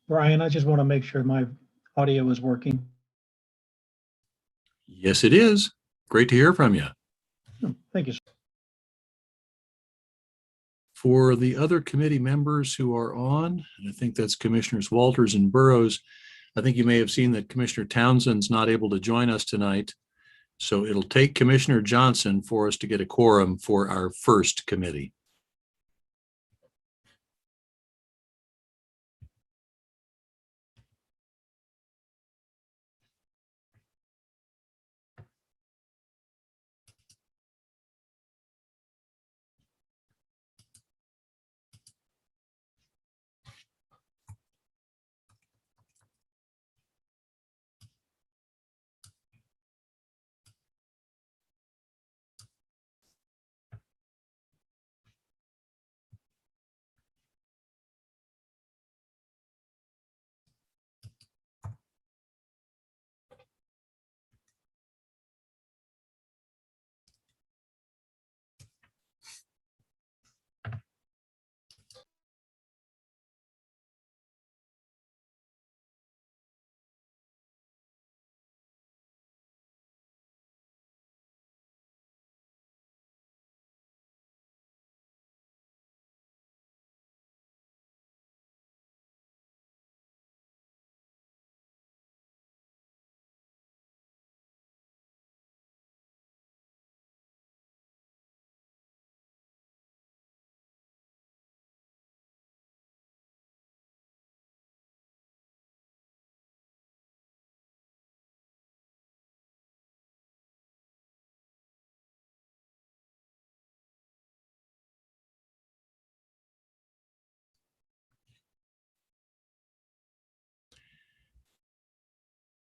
Brian, I just want to make sure my audio is working. Yes, it is. Great to hear from you. Thank you. For the other committee members who are on, and I think that's Commissioners Walters and Burrows, I think you may have seen that Commissioner Townsend's not able to join us tonight. So it'll take Commissioner Johnson for us to get a quorum for our first committee.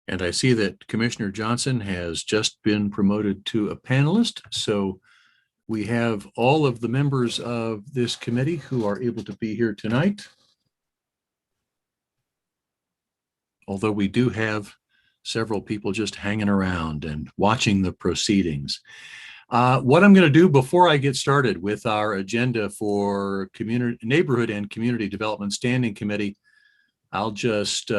And I see that Commissioner Johnson has just been promoted to a panelist. So we have all of the members of this committee who are able to be here tonight. Although we do have several people just hanging around and watching the proceedings. What I'm going to do before I get started with our agenda for Neighborhood and Community Development Standing Committee, I'll just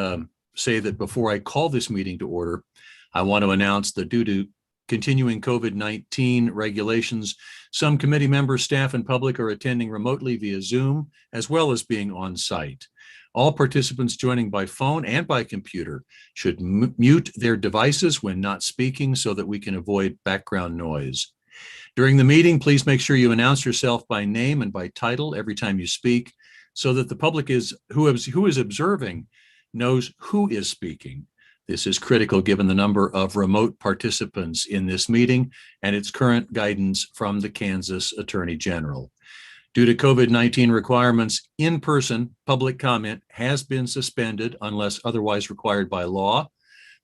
say that before I call this meeting to order, I want to announce that due to continuing COVID-19 regulations, some committee members, staff, and public are attending remotely via Zoom, as well as being on site. All participants joining by phone and by computer should mute their devices when not speaking so that we can avoid background noise. During the meeting, please make sure you announce yourself by name and by title every time you speak so that the public who is observing knows who is speaking. This is critical given the number of remote participants in this meeting and its current guidance from the Kansas Attorney General. Due to COVID-19 requirements, in-person public comment has been suspended unless otherwise required by law.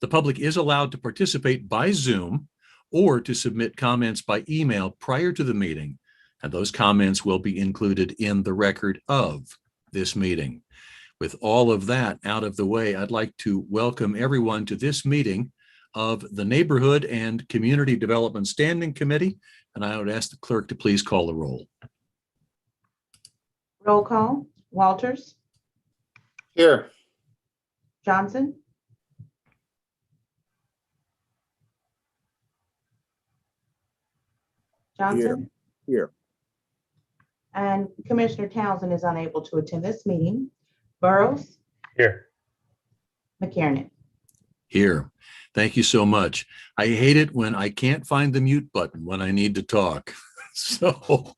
The public is allowed to participate by Zoom or to submit comments by email prior to the meeting, and those comments will be included in the record of this meeting. With all of that out of the way, I'd like to welcome everyone to this meeting of the Neighborhood and Community Development Standing Committee, and I would ask the clerk to please call the roll. Roll call. Walters. Here. Johnson. Johnson. Here. And Commissioner Townsend is unable to attend this meeting. Burrows. Here. McKiernan. Here. Thank you so much. I hate it when I can't find the mute button when I need to talk. So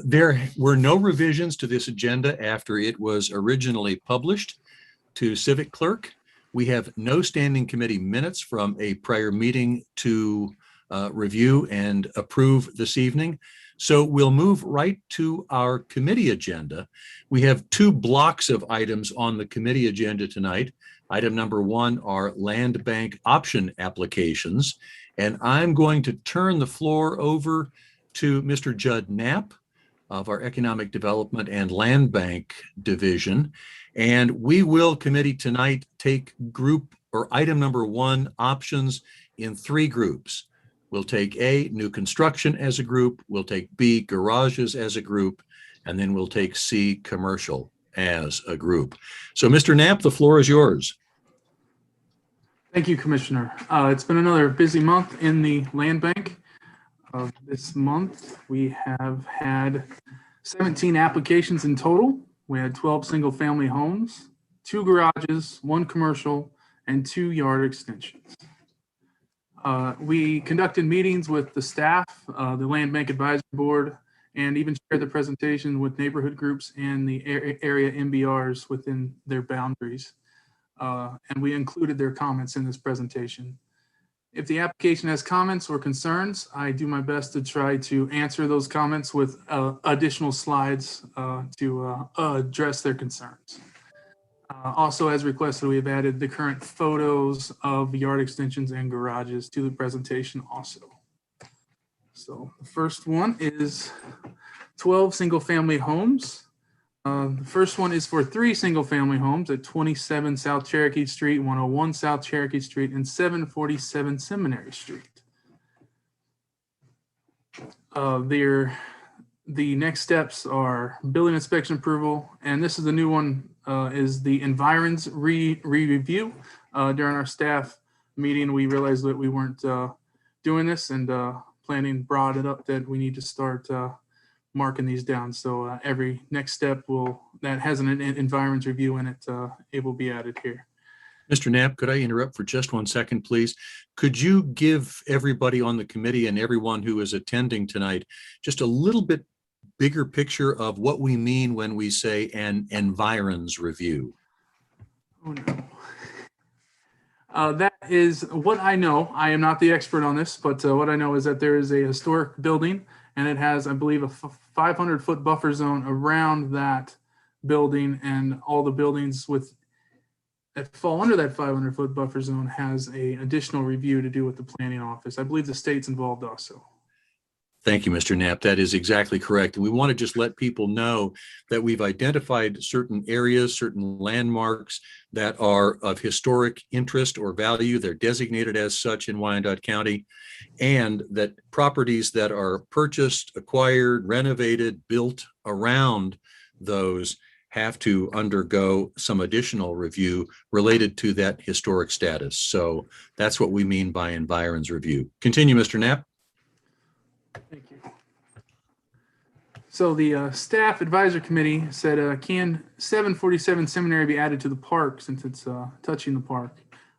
there were no revisions to this agenda after it was originally published to Civic Clerk. We have no standing committee minutes from a prior meeting to review and approve this evening. So we'll move right to our committee agenda. We have two blocks of items on the committee agenda tonight. Item number one are land bank option applications. And I'm going to turn the floor over to Mr. Judd Knapp of our Economic Development and Land Bank Division. And we will, committee tonight, take group or item number one options in three groups. We'll take A, new construction as a group, we'll take B, garages as a group, and then we'll take C, commercial as a group. So Mr. Knapp, the floor is yours. Thank you, Commissioner. It's been another busy month in the land bank. This month, we have had 17 applications in total. We had 12 single-family homes, 2 garages, 1 commercial, and 2 yard extensions. We conducted meetings with the staff, the Land Bank Advisory Board, and even shared the presentation with neighborhood groups and the area MBRs within their boundaries. And we included their comments in this presentation. If the application has comments or concerns, I do my best to try to answer those comments with additional slides to address their concerns. Also, as requested, we have added the current photos of yard extensions and garages to the presentation also. So the first one is 12 single-family homes. The first one is for 3 single-family homes at 27 South Cherokee Street, 101 South Cherokee Street, and 747 Seminary Street. The next steps are building inspection approval, and this is the new one, is the environs review. During our staff meeting, we realized that we weren't doing this, and planning brought it up that we need to start marking these down. So every next step that has an environs review in it, it will be added here. Mr. Knapp, could I interrupt for just 1 second, please? Could you give everybody on the committee and everyone who is attending tonight just a little bit bigger picture of what we mean when we say an environs review? Oh, no. That is what I know. I am not the expert on this, but what I know is that there is a historic building, and it has, I believe, a 500-foot buffer zone around that building, and all the buildings that fall under that 500-foot buffer zone has an additional review to do with the planning office. I believe the state's involved also. Thank you, Mr. Knapp. That is exactly correct. And we want to just let people know that we've identified certain areas, certain landmarks that are of historic interest or value. They're designated as such in Wyandotte County, and that properties that are purchased, acquired, renovated, built around those have to undergo some additional review related to that historic status. So that's what we mean by environs review. Continue, Mr. Knapp. Thank you. So the staff advisory committee said, can 747 Seminary be added to the park since it's touching the park?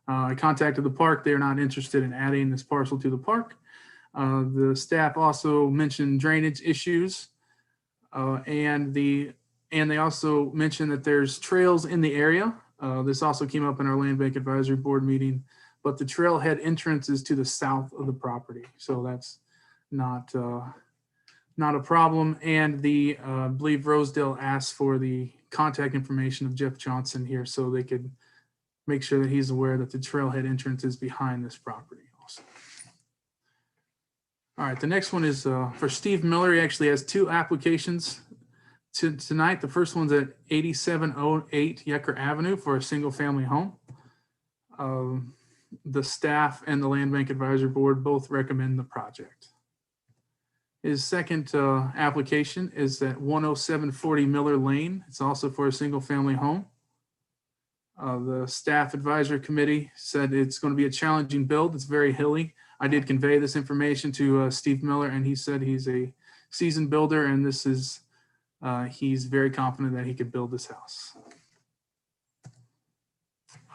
I contacted the park. They're not interested in adding this parcel to the park. The staff also mentioned drainage issues, and they also mentioned that there's trails in the area. This also came up in our Land Bank Advisory Board meeting, but the trailhead entrance is to the south of the property. So that's not a problem. And I believe Rosedale asked for the contact information of Jeff Johnson here so they could make sure that he's aware that the trailhead entrance is behind this property also. All right, the next one is for Steve Miller. He actually has 2 applications tonight. The first one's at 8708 Yecker Avenue for a single family home. The staff and the Land Bank Advisory Board both recommend the project. His second application is at 10740 Miller Lane. It's also for a single family home. The staff advisory committee said it's going to be a challenging build. It's very hilly. I did convey this information to Steve Miller, and he said he's a seasoned builder, and this is he's very confident that he could build this house.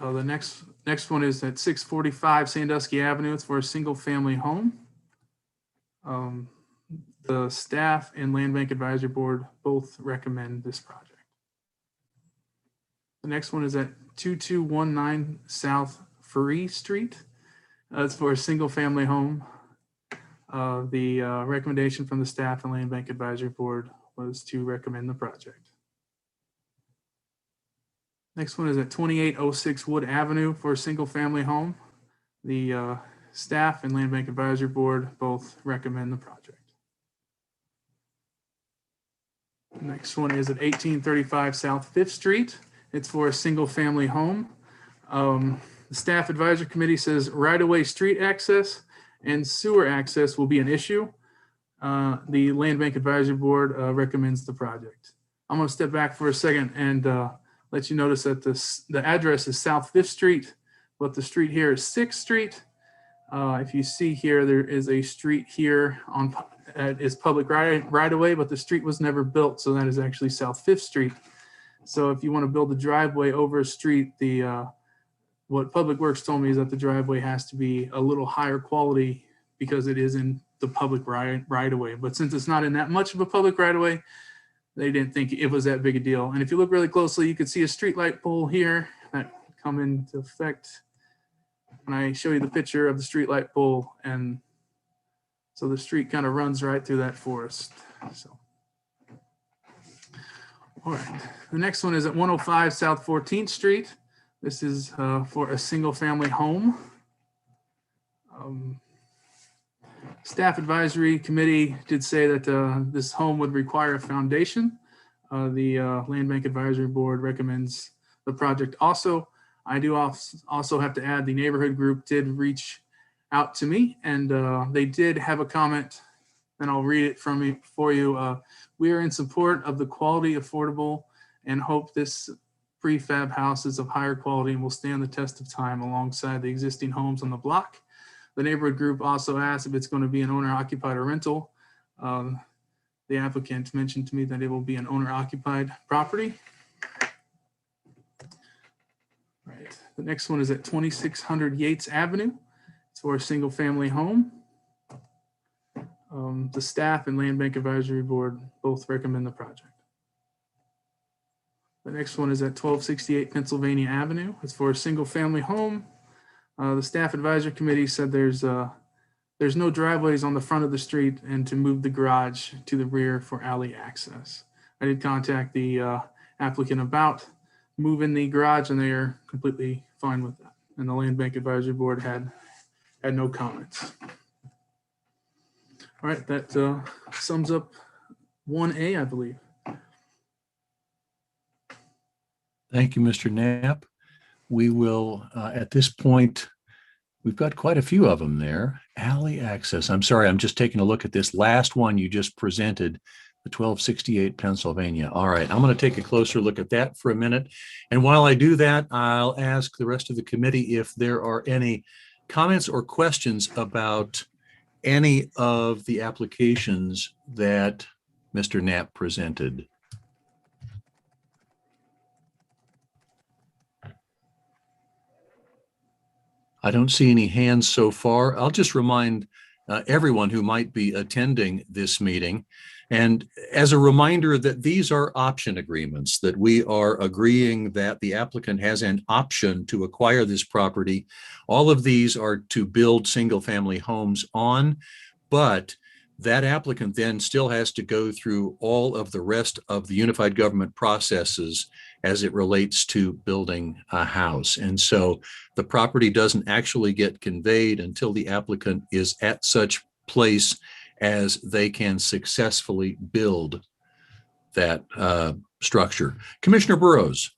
The next one is at 645 Sandusky Avenue. It's for a single family home. The staff and Land Bank Advisory Board both recommend this project. The next one is at 2219 South Free Street. It's for a single family home. The recommendation from the staff and Land Bank Advisory Board was to recommend the project. Next one is at 2806 Wood Avenue for a single family home. The staff and Land Bank Advisory Board both recommend the project. Next one is at 1835 South 5th Street. It's for a single family home. The staff advisory committee says right-of-way street access and sewer access will be an issue. The Land Bank Advisory Board recommends the project. I'm going to step back for a second and let you notice that the address is South 5th Street, but the street here is 6th Street. If you see here, there is a street here on is public right away, but the street was never built, so that is actually South 5th Street. So if you want to build a driveway over a street, what Public Works told me is that the driveway has to be a little higher quality because it is in the public right away. But since it's not in that much of a public right away, they didn't think it was that big a deal. And if you look really closely, you can see a street light pole here that come into effect when I show you the picture of the street light pole. And so the street kind of runs right through that forest. So, all right. The next one is at 105 South 14th Street. This is for a single family home. Staff Advisory Committee did say that this home would require a foundation. The Land Bank Advisory Board recommends the project also. I do also have to add the neighborhood group did reach out to me, and they did have a comment, and I'll read it for you. We are in support of the quality, affordable, and hope this prefab house is of higher quality and will stand the test of time alongside the existing homes on the block. The neighborhood group also asked if it's going to be an owner-occupied or rental. The applicant mentioned to me that it will be an owner-occupied property. Right. The next one is at 2600 Yates Avenue. It's for a single-family home. The staff and Land Bank Advisory Board both recommend the project. The next one is at 1268 Pennsylvania Avenue. It's for a single-family home. The Staff Advisory Committee said there's no driveways on the front of the street and to move the garage to the rear for alley access. I did contact the applicant about moving the garage, and they are completely fine with that. And the Land Bank Advisory Board had no comments. All right, that sums up 1A, I believe. Thank you, Mr. Knapp. We will, at this point, we've got quite a few of them there. Alley access. I'm sorry, I'm just taking a look at this last one you just presented, the 1268 Pennsylvania. All right, I'm going to take a closer look at that for a minute. And while I do that, I'll ask the rest of the committee if there are any comments or questions about any of the applications that Mr. Knapp presented. I don't see any hands so far. I'll just remind everyone who might be attending this meeting, and as a reminder that these are option agreements, that we are agreeing that the applicant has an option to acquire this property. All of these are to build single-family homes on, but that applicant then still has to go through all of the rest of the unified government processes as it relates to building a house. And so the property doesn't actually get conveyed until the applicant is at such place as they can successfully build that structure. Commissioner Burrows.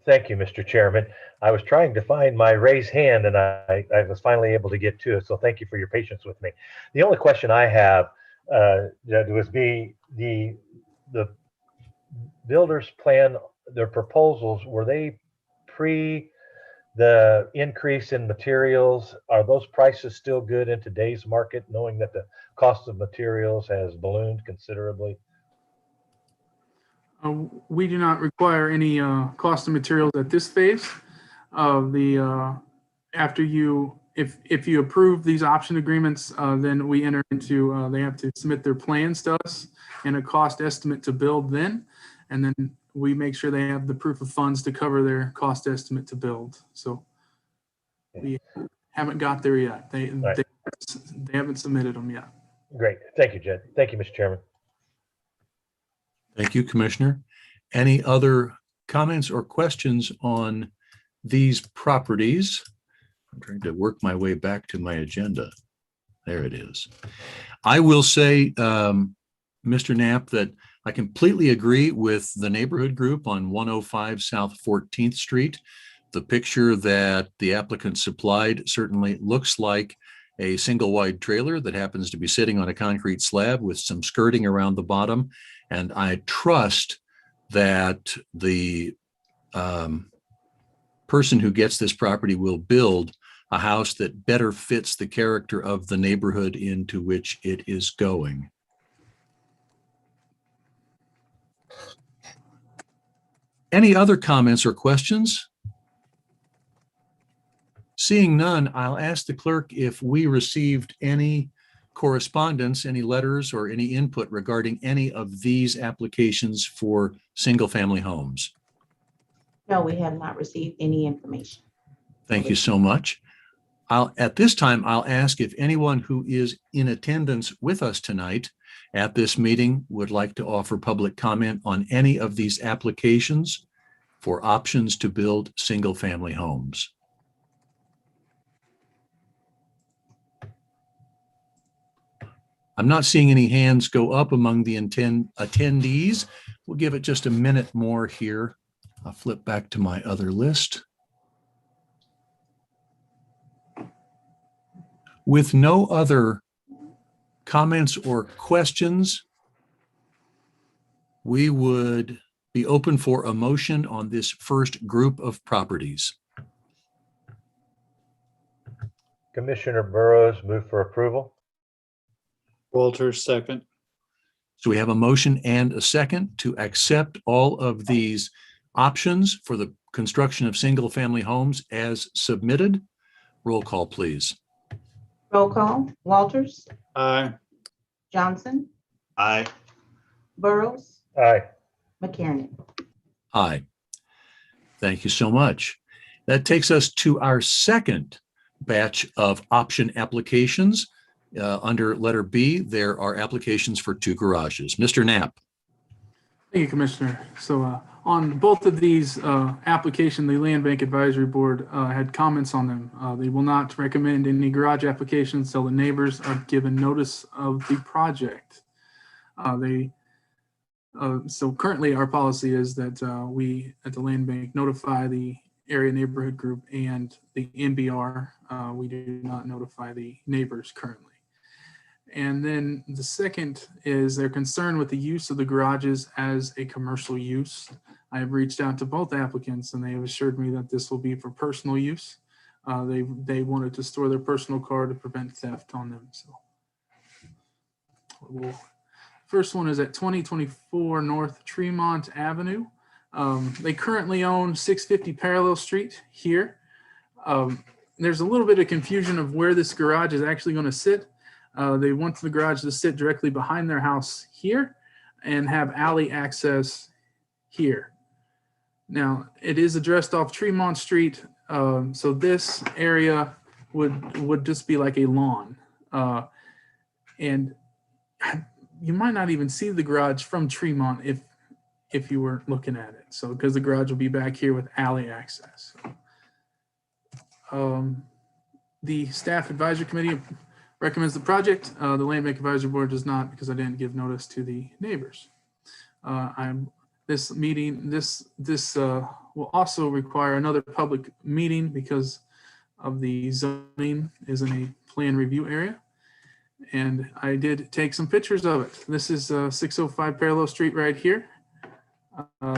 Thank you, Mr. Chairman. I was trying to find my raised hand, and I was finally able to get to it. So thank you for your patience with me. The only question I have was the builder's plan, their proposals, were they pre the increase in materials? Are those prices still good in today's market, knowing that the cost of materials has ballooned considerably? We do not require any cost of materials at this phase. After you, if you approve these option agreements, then we enter into, they have to submit their plans to us and a cost estimate to build then. And then we make sure they have the proof of funds to cover their cost estimate to build. So we haven't got there yet. They haven't submitted them yet. Great. Thank you, Jed. Thank you, Mr. Chairman. Thank you, Commissioner. Any other comments or questions on these properties? I'm trying to work my way back to my agenda. There it is. I will say, Mr. Knapp, that I completely agree with the neighborhood group on 105 South 14th Street. The picture that the applicant supplied certainly looks like a single wide trailer that happens to be sitting on a concrete slab with some skirting around the bottom. And I trust that the person who gets this property will build a house that better fits the character of the neighborhood into which it is going. Any other comments or questions? Seeing none, I'll ask the clerk if we received any correspondence, any letters, or any input regarding any of these applications for single-family homes. No, we have not received any information. Thank you so much. At this time, I'll ask if anyone who is in attendance with us tonight at this meeting would like to offer public comment on any of these applications for options to build single-family homes. I'm not seeing any hands go up among the attendees. We'll give it just a minute more here. I'll flip back to my other list. With no other comments or questions, we would be open for a motion on this first group of properties. Commissioner Burrows, move for approval. Walters, second. So we have a motion and a second to accept all of these options for the construction of single-family homes as submitted. Roll call, please. Roll call, Walters, Aye. Johnson, Aye. Burrows, Aye. McKiernan. Aye. Thank you so much. That takes us to our second batch of option applications. Under letter B, there are applications for 2 garages. Mr. Knapp. Thank you, Commissioner. So on both of these application, the Land Bank Advisory Board had comments on them. They will not recommend any garage applications until the neighbors are given notice of the project. So currently our policy is that we at the Land Bank notify the area neighborhood group and the NBR. We do not notify the neighbors currently. And then the second is their concern with the use of the garages as a commercial use. I have reached out to both applicants and they have assured me that this will be for personal use. They wanted to store their personal car to prevent theft on them. So first one is at 2024 North Tremont Avenue. They currently own 650 Parallel Street here. There's a little bit of confusion of where this garage is actually going to sit. They want the garage to sit directly behind their house here and have alley access here. Now, it is addressed off Tremont Street, so this area would just be like a lawn. And you might not even see the garage from Tremont if you were looking at it. So, because the garage will be back here with alley access. The Staff Advisory Committee recommends the project. The Land Bank Advisory Board does not, because I didn't give notice to the neighbors. This will also require another public meeting because of the zoning is in a plan review area. And I did take some pictures of it. This is 605 Parallel Street right here.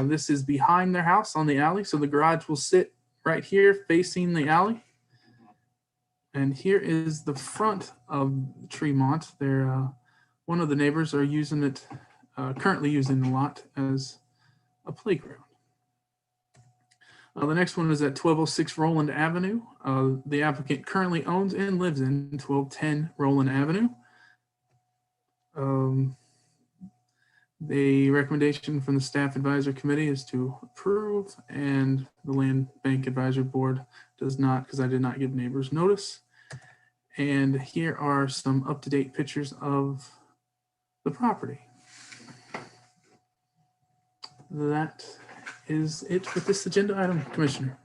This is behind their house on the alley. So the garage will sit right here facing the alley. And here is the front of Tremont. They're, one of the neighbors are using it, currently using the lot as a playground. The next one is at 1206 Roland Avenue. The applicant currently owns and lives in 1210 Roland Avenue. The recommendation from the Staff Advisory Committee is to approve, and the Land Bank Advisory Board does not, because I did not give neighbors notice. And here are some up-to-date pictures of the property. That is it for this agenda item, Commissioner.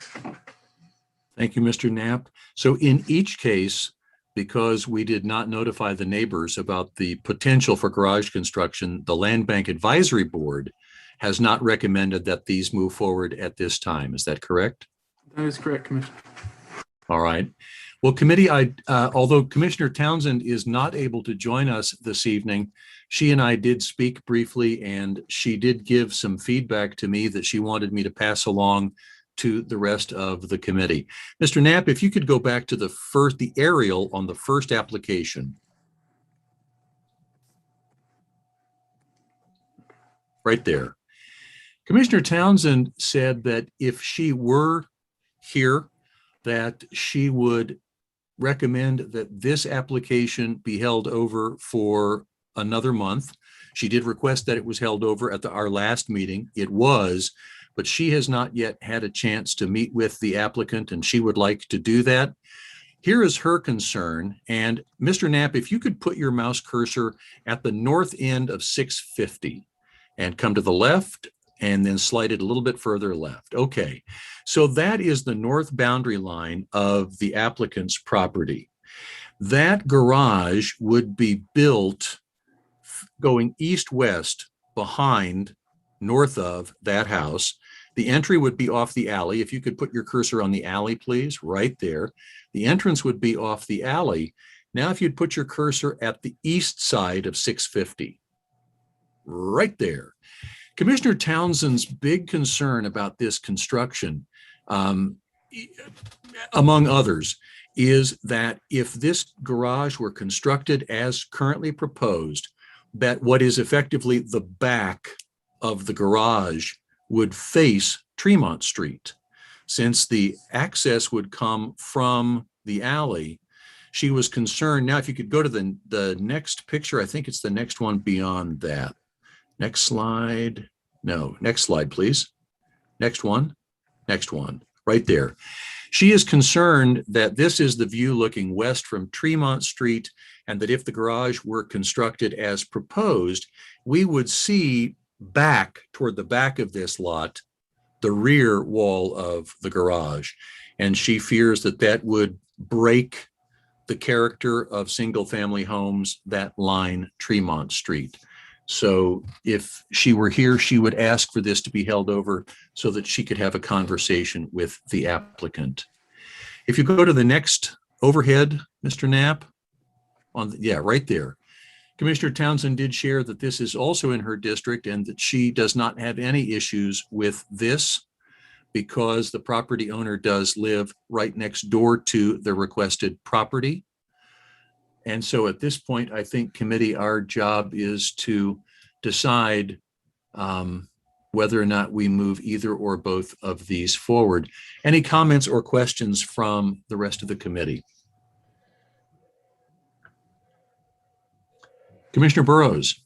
Thank you, Mr. Knapp. So in each case, because we did not notify the neighbors about the potential for garage construction, the Land Bank Advisory Board has not recommended that these move forward at this time. Is that correct? That is correct, Commissioner. All right. Well, committee, although Commissioner Townsend is not able to join us this evening, she and I did speak briefly, and she did give some feedback to me that she wanted me to pass along to the rest of the committee. Mr. Knapp, if you could go back to the aerial on the first application. Right there. Commissioner Townsend said that if she were here, that she would recommend that this application be held over for another month. She did request that it was held over at our last meeting. It was, but she has not yet had a chance to meet with the applicant, and she would like to do that. Here is her concern. And Mr. Knapp, if you could put your mouse cursor at the north end of 650 and come to the left and then slide it a little bit further left. Okay, so that is the north boundary line of the applicant's property. That garage would be built going east-west behind, north of that house. The entry would be off the alley. If you could put your cursor on the alley, please, right there. The entrance would be off the alley. Now, if you'd put your cursor at the east side of 650, right there. Commissioner Townsend's big concern about this construction, among others, is that if this garage were constructed as currently proposed, that what is effectively the back of the garage would face Tremont Street. Since the access would come from the alley, she was concerned. Now, if you could go to the next picture, I think it's the next one beyond that. Next slide. No, next slide, please. Next one. Next one. Right there. She is concerned that this is the view looking west from Tremont Street, and that if the garage were constructed as proposed, we would see back toward the back of this lot, the rear wall of the garage. And she fears that that would break the character of single-family homes that line Tremont Street. So if she were here, she would ask for this to be held over so that she could have a conversation with the applicant. If you go to the next overhead, Mr. Knapp, right there. Commissioner Townsend did share that this is also in her district and that she does not have any issues with this because the property owner does live right next door to the requested property. And so at this point, I think committee, our job is to decide whether or not we move either or both of these forward. Any comments or questions from the rest of the committee? Commissioner Burrows.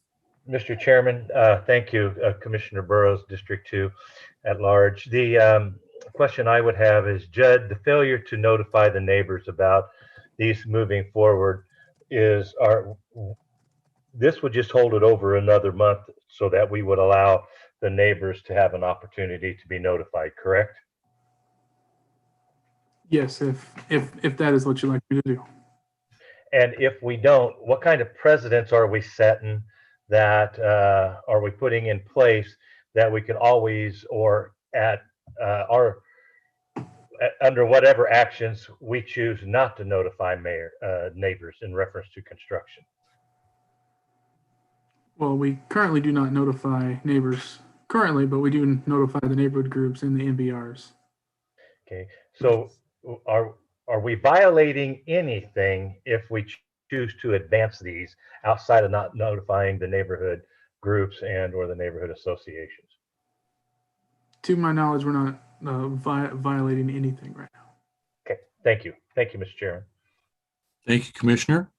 Mr. Chairman, thank you, Commissioner Burrows, District 2 at large. The question I would have is, Judd, the failure to notify the neighbors about these moving forward this would just hold it over another month so that we would allow the neighbors to have an opportunity to be notified, correct? Yes, if that is what you'd like me to do. And if we don't, what kind of precedents are we setting that are we putting in place that we can always, or under whatever actions we choose not to notify neighbors in reference to construction? Well, we currently do not notify neighbors currently, but we do notify the neighborhood groups in the MBRs. Okay, so are we violating anything if we choose to advance these outside of not notifying the neighborhood groups and or the neighborhood associations? To my knowledge, we're not violating anything right now. Okay, thank you. Thank you, Mr. Chairman. Thank you, Commissioner.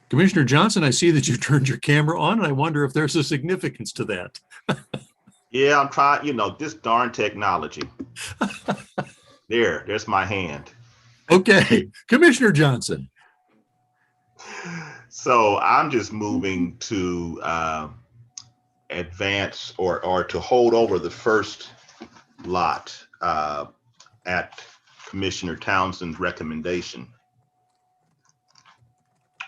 Commissioner Johnson, I see that you turned your camera on, and I wonder if there's a significance to that. Yeah, I'm trying, this darn technology. There's my hand. Okay, Commissioner Johnson. So I'm just moving to advance or to hold over the first lot at Commissioner Townsend's recommendation,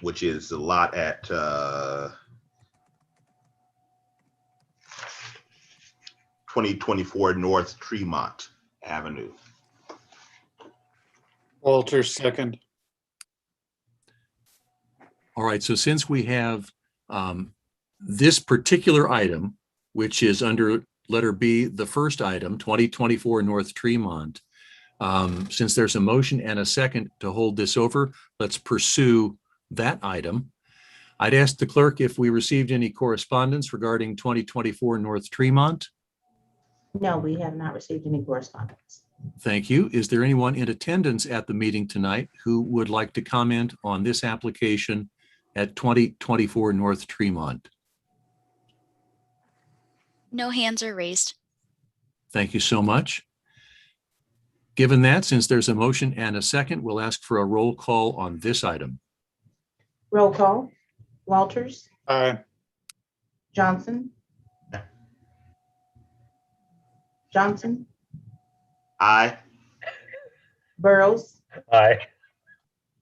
which is the lot at 2024 North Tremont. Avenue. Walters, second. All right, so since we have this particular item, which is under letter B, the first item, 2024 North Tremont, since there's a motion and a second to hold this over, let's pursue that item. I'd ask the clerk if we received any correspondence regarding 2024 North Tremont. No, we have not received any correspondence. Thank you. Is there anyone in attendance at the meeting tonight who would like to comment on this application at 2024 North Tremont? No hands are raised. Thank you so much. Given that, since there's a motion and a second, we'll ask for a roll call on this item. Roll call. Walters, Aye. Johnson. Johnson, Aye. Burrows, Aye.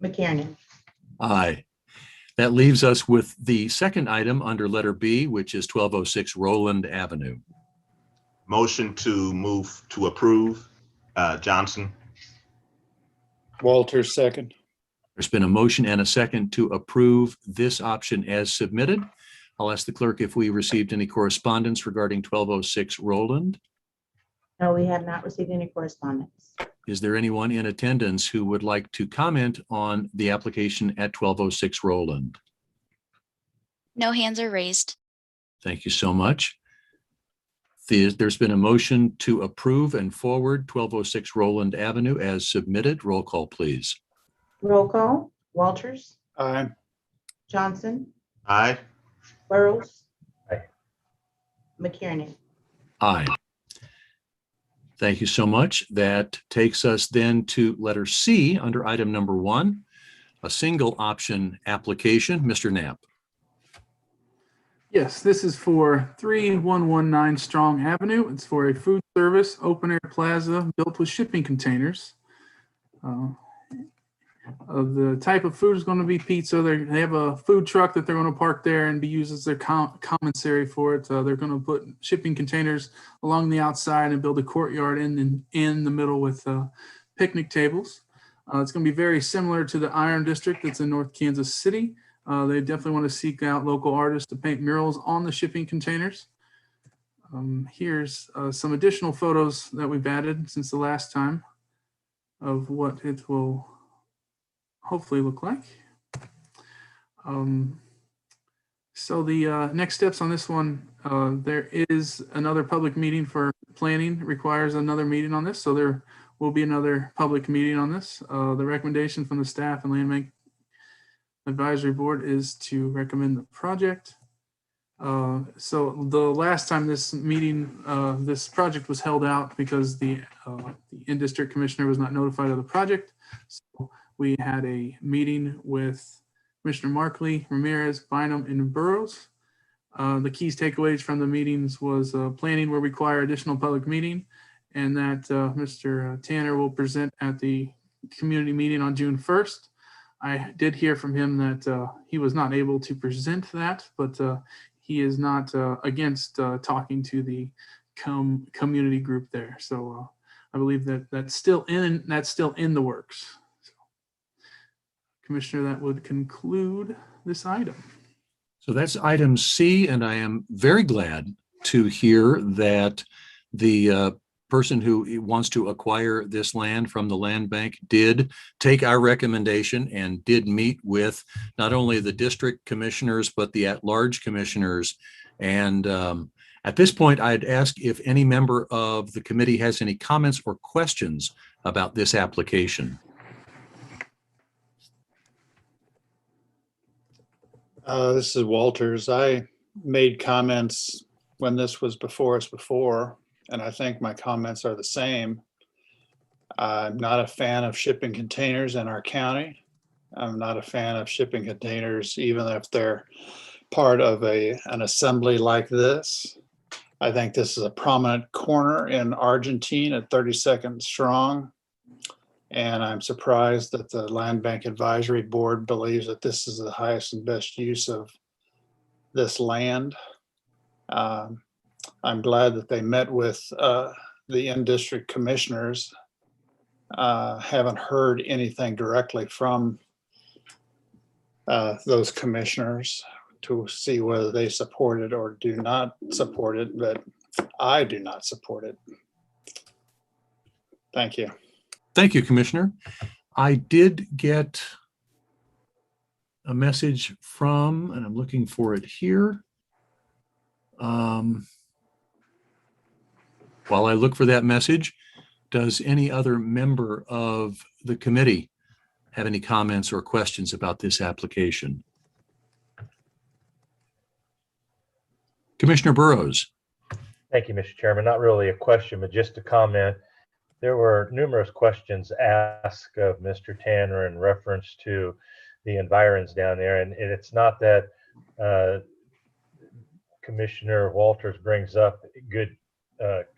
McKiernan. Aye. That leaves us with the second item under letter B, which is 1206 Roland Avenue. Motion to move to approve, Johnson. Walters, second. There's been a motion and a second to approve this option as submitted. I'll ask the clerk if we received any correspondence regarding 1206 Roland. No, we have not received any correspondence. Is there anyone in attendance who would like to comment on the application at 1206 Roland? No hands are raised. Thank you so much. There's been a motion to approve and forward 1206 Roland Avenue as submitted. Roll call, please. Roll call. Walters, Aye. Johnson, Aye. Burrows. Aye. McKiernan. Aye. Thank you so much. That takes us then to letter C under item number 1, a single option application. Mr. Knapp. Yes, this is for 3119 Strong Avenue. It's for a food service open air plaza built with shipping containers. The type of food is going to be pizza. They have a food truck that they're going to park there and be used as their commissary for it. They're going to put shipping containers along the outside and build a courtyard in the middle with picnic tables. It's going to be very similar to the Iron District that's in North Kansas City. They definitely want to seek out local artists to paint murals on the shipping containers. Here's some additional photos that we've added since the last time of what it will hopefully look like. So the next steps on this one, there is another public meeting for planning, requires another meeting on this. So there will be another public meeting on this. The recommendation from the staff and Land Bank Advisory Board is to recommend the project. So the last time this meeting, this project was held out because the in-district commissioner was not notified of the project. So we had a meeting with Commissioner Markley, Ramirez, Bynum, and Burrows. The key takeaways from the meetings was planning will require additional public meeting, and that Mr. Tanner will present at the community meeting on June 1st. I did hear from him that he was not able to present that, but he is not against talking to the community group there. So I believe that that's still in the works. So, Commissioner, that would conclude this item. So that's item C, and I am very glad to hear that the person who wants to acquire this land from the land bank did take our recommendation and did meet with not only the district commissioners, but the at-large commissioners. And at this point, I'd ask if any member of the committee has any comments or questions about this application. This is Walters. I made comments when this was before us before, and I think my comments are the same. I'm not a fan of shipping containers in our county. I'm not a fan of shipping containers, even if they're part of an assembly like this. I think this is a prominent corner in Argentine at 32nd Strong. And I'm surprised that the Land Bank Advisory Board believes that this is the highest and best use of this land. I'm glad that they met with the in-district commissioners. Haven't heard anything directly from those commissioners to see whether they support it or do not support it, but I do not support it. Thank you. Thank you, Commissioner. I did get a message from, and I'm looking for it here. While I look for that message, does any other member of the committee have any comments or questions about this application? Commissioner Burrows. Thank you, Mr. Chairman. Not really a question, but just a comment. There were numerous questions asked of Mr. Tanner in reference to the environs down there. And it's not that Commissioner Walters brings up a good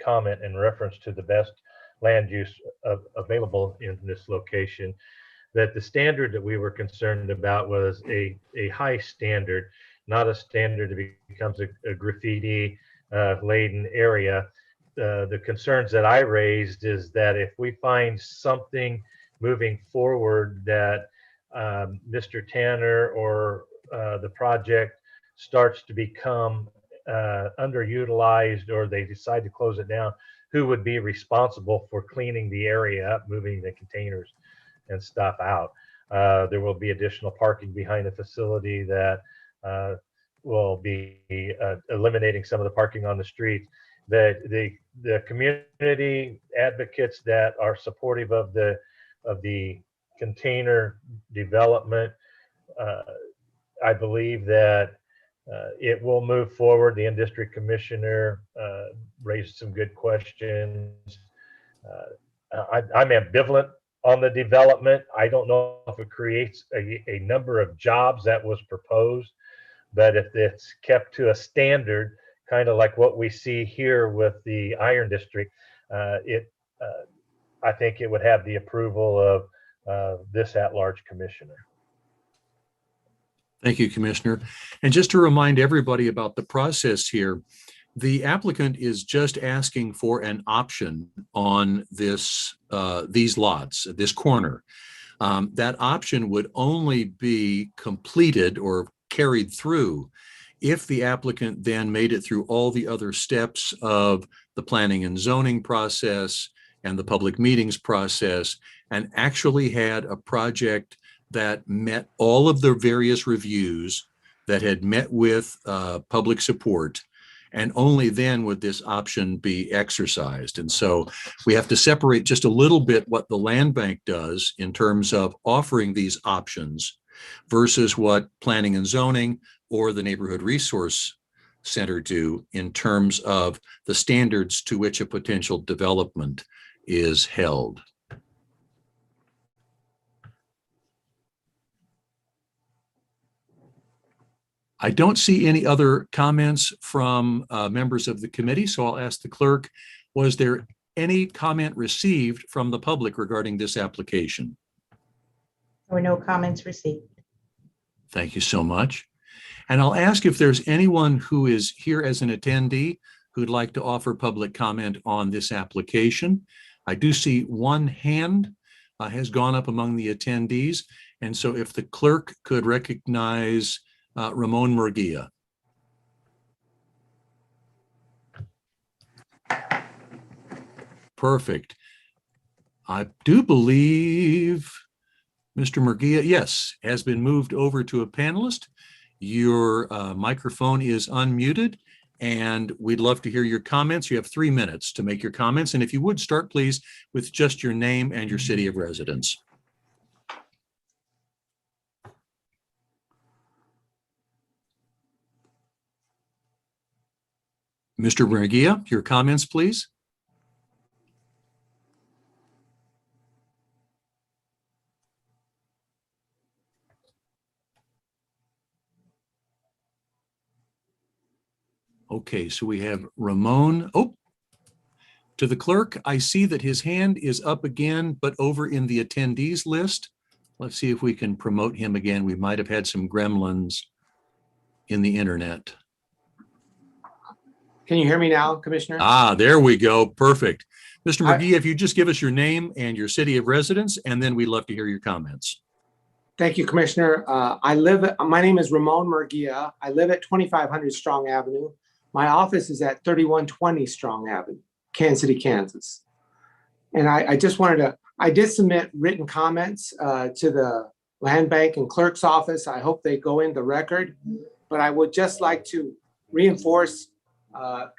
comment in reference to the best land use available in this location, that the standard that we were concerned about was a high standard, not a standard that becomes a graffiti laden area. The concerns that I raised is that if we find something moving forward that Mr. Tanner or the project starts to become underutilized, or they decide to close it down, who would be responsible for cleaning the area up, moving the containers and stuff out? There will be additional parking behind the facility that will be eliminating some of the parking on the street. The community advocates that are supportive of the container development, I believe that it will move forward. The in-district commissioner raised some good questions. I'm ambivalent on the development. I don't know if it creates a number of jobs that was proposed, but if it's kept to a standard, kind of like what we see here with the Iron District, I think it would have the approval of this at-large commissioner. Thank you, Commissioner. And just to remind everybody about the process here, the applicant is just asking for an option on this, these lots, this corner. That option would only be completed or carried through if the applicant then made it through all the other steps of the planning and zoning process and the public meetings process, and actually had a project that met all of the various reviews, that had met with public support, and only then would this option be exercised. And so we have to separate just a little bit what the land bank does in terms of offering these options versus what planning and zoning or the neighborhood resource center do in terms of the standards to which a potential development is held. I don't see any other comments from members of the committee, so I'll ask the clerk, was there any comment received from the public regarding this application? There were no comments received. Thank you so much. And I'll ask if there's anyone who is here as an attendee who'd like to offer public comment on this application. I do see one hand has gone up among the attendees. And so if the clerk could recognize Ramon Murguia. Perfect. I do believe Mr. Murguia, yes, has been moved over to a panelist. Your microphone is unmuted, and we'd love to hear your comments. You have 3 minutes to make your comments. And if you would start, please, with just your name and your city of residence. Mr. Murguia, your comments, please. Okay, so we have Ramon. Oh, to the clerk, I see that his hand is up again, but over in the attendees list. Let's see if we can promote him again. We might have had some gremlins in the internet. Can you hear me now, Commissioner? Ah, there we go. Perfect. Mr. Hi. McGee, if you just give us your name and your city of residence, and then we'd love to hear your comments. Thank you, Commissioner. My name is Ramon Murguia. I live at 2500 Strong Avenue. My office is at 3120 Strong Avenue, Kansas City, Kansas. And I just wanted to, I did submit written comments to the Land Bank and Clerk's office. I hope they go in the record, but I would just like to reinforce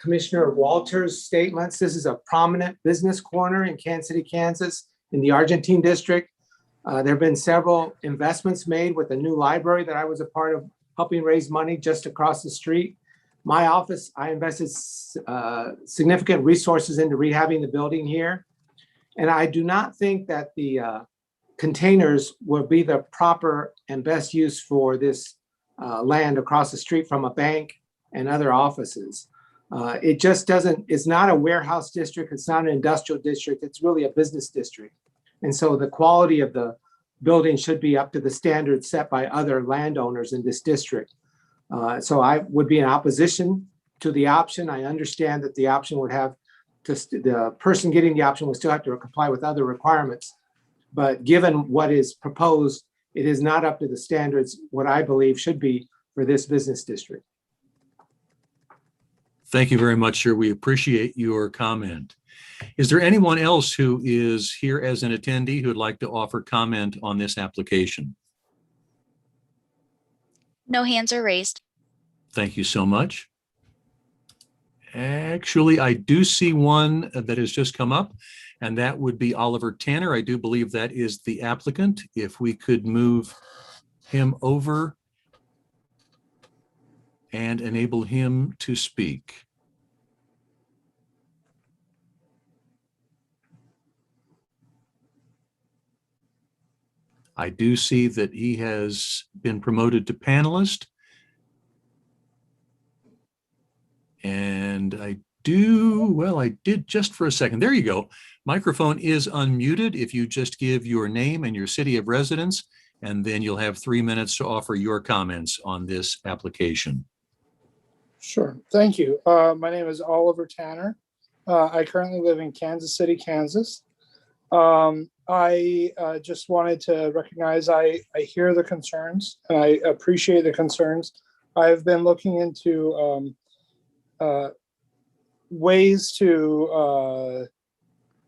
Commissioner Walters' statements. This is a prominent business corner in Kansas City, Kansas, in the Argentine district. There have been several investments made with the new library that I was a part of helping raise money just across the street. My office, I invested significant resources into rehabbing the building here. And I do not think that the containers will be the proper and best use for this land across the street from a bank and other offices. It just doesn't, it's not a warehouse district. It's not an industrial district. It's really a business district. And so the quality of the building should be up to the standards set by other landowners in this district. So I would be in opposition to the option. I understand that the option would have to, the person getting the option would still have to comply with other requirements. But given what is proposed, it is not up to the standards, what I believe should be for this business district. Thank you very much, sir. We appreciate your comment. Is there anyone else who is here as an attendee who would like to offer comment on this application? No hands are raised. Thank you so much. Actually, I do see one that has just come up, and that would be Oliver Tanner. I do believe that is the applicant. If we could move him over and enable him to speak. I do see that he has been promoted to panelist. And I did just for a second. There you go. Microphone is unmuted. If you just give your name and your city of residence, and then you'll have 3 minutes to offer your comments on this application. Sure. Thank you. My name is Oliver Tanner. I currently live in Kansas City, Kansas. I just wanted to recognize I hear the concerns and I appreciate the concerns. I've been looking into ways to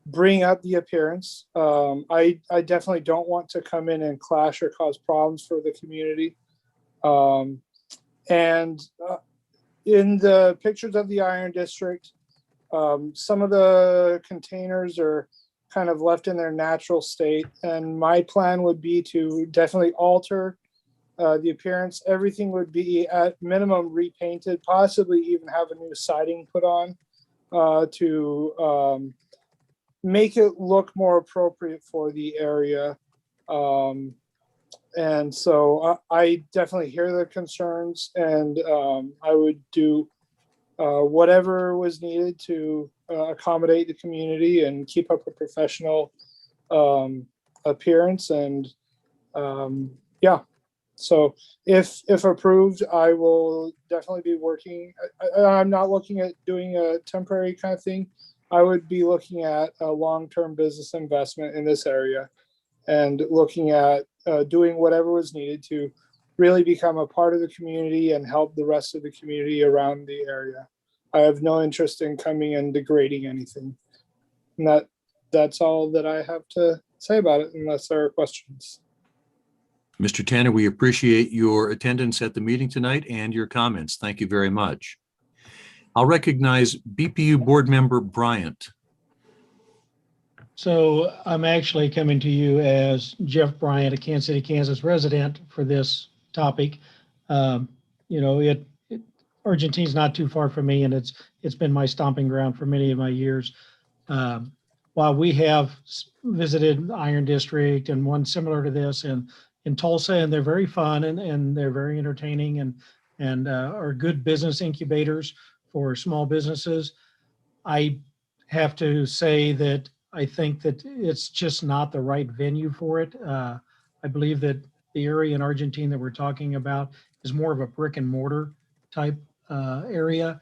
bring up the appearance. I definitely don't want to come in and clash or cause problems for the community. And in the pictures of the Iron District, some of the containers are kind of left in their natural state. And my plan would be to definitely alter the appearance. Everything would be at minimum repainted, possibly even have a new siding put on to make it look more appropriate for the area. And so I definitely hear the concerns, and I would do whatever was needed to accommodate the community and keep up a professional appearance. And yeah, so if approved, I will definitely be working. I'm not looking at doing a temporary kind of thing. I would be looking at a long-term business investment in this area and looking at doing whatever was needed to really become a part of the community and help the rest of the community around the area. I have no interest in coming and degrading anything. And that's all that I have to say about it, unless there are questions. Mr. Tanner, we appreciate your attendance at the meeting tonight and your comments. Thank you very much. I'll recognize BPU Board Member Bryant. So I'm actually coming to you as Jeff Bryant, a Kansas City, Kansas resident for this topic. Argentine's not too far from me, and it's been my stomping ground for many of my years. While we have visited Iron District and one similar to this in Tulsa, and they're very fun and they're very entertaining and are good business incubators for small businesses. I have to say that I think that it's just not the right venue for it. I believe that the area in Argentine that we're talking about is more of a brick and mortar type area.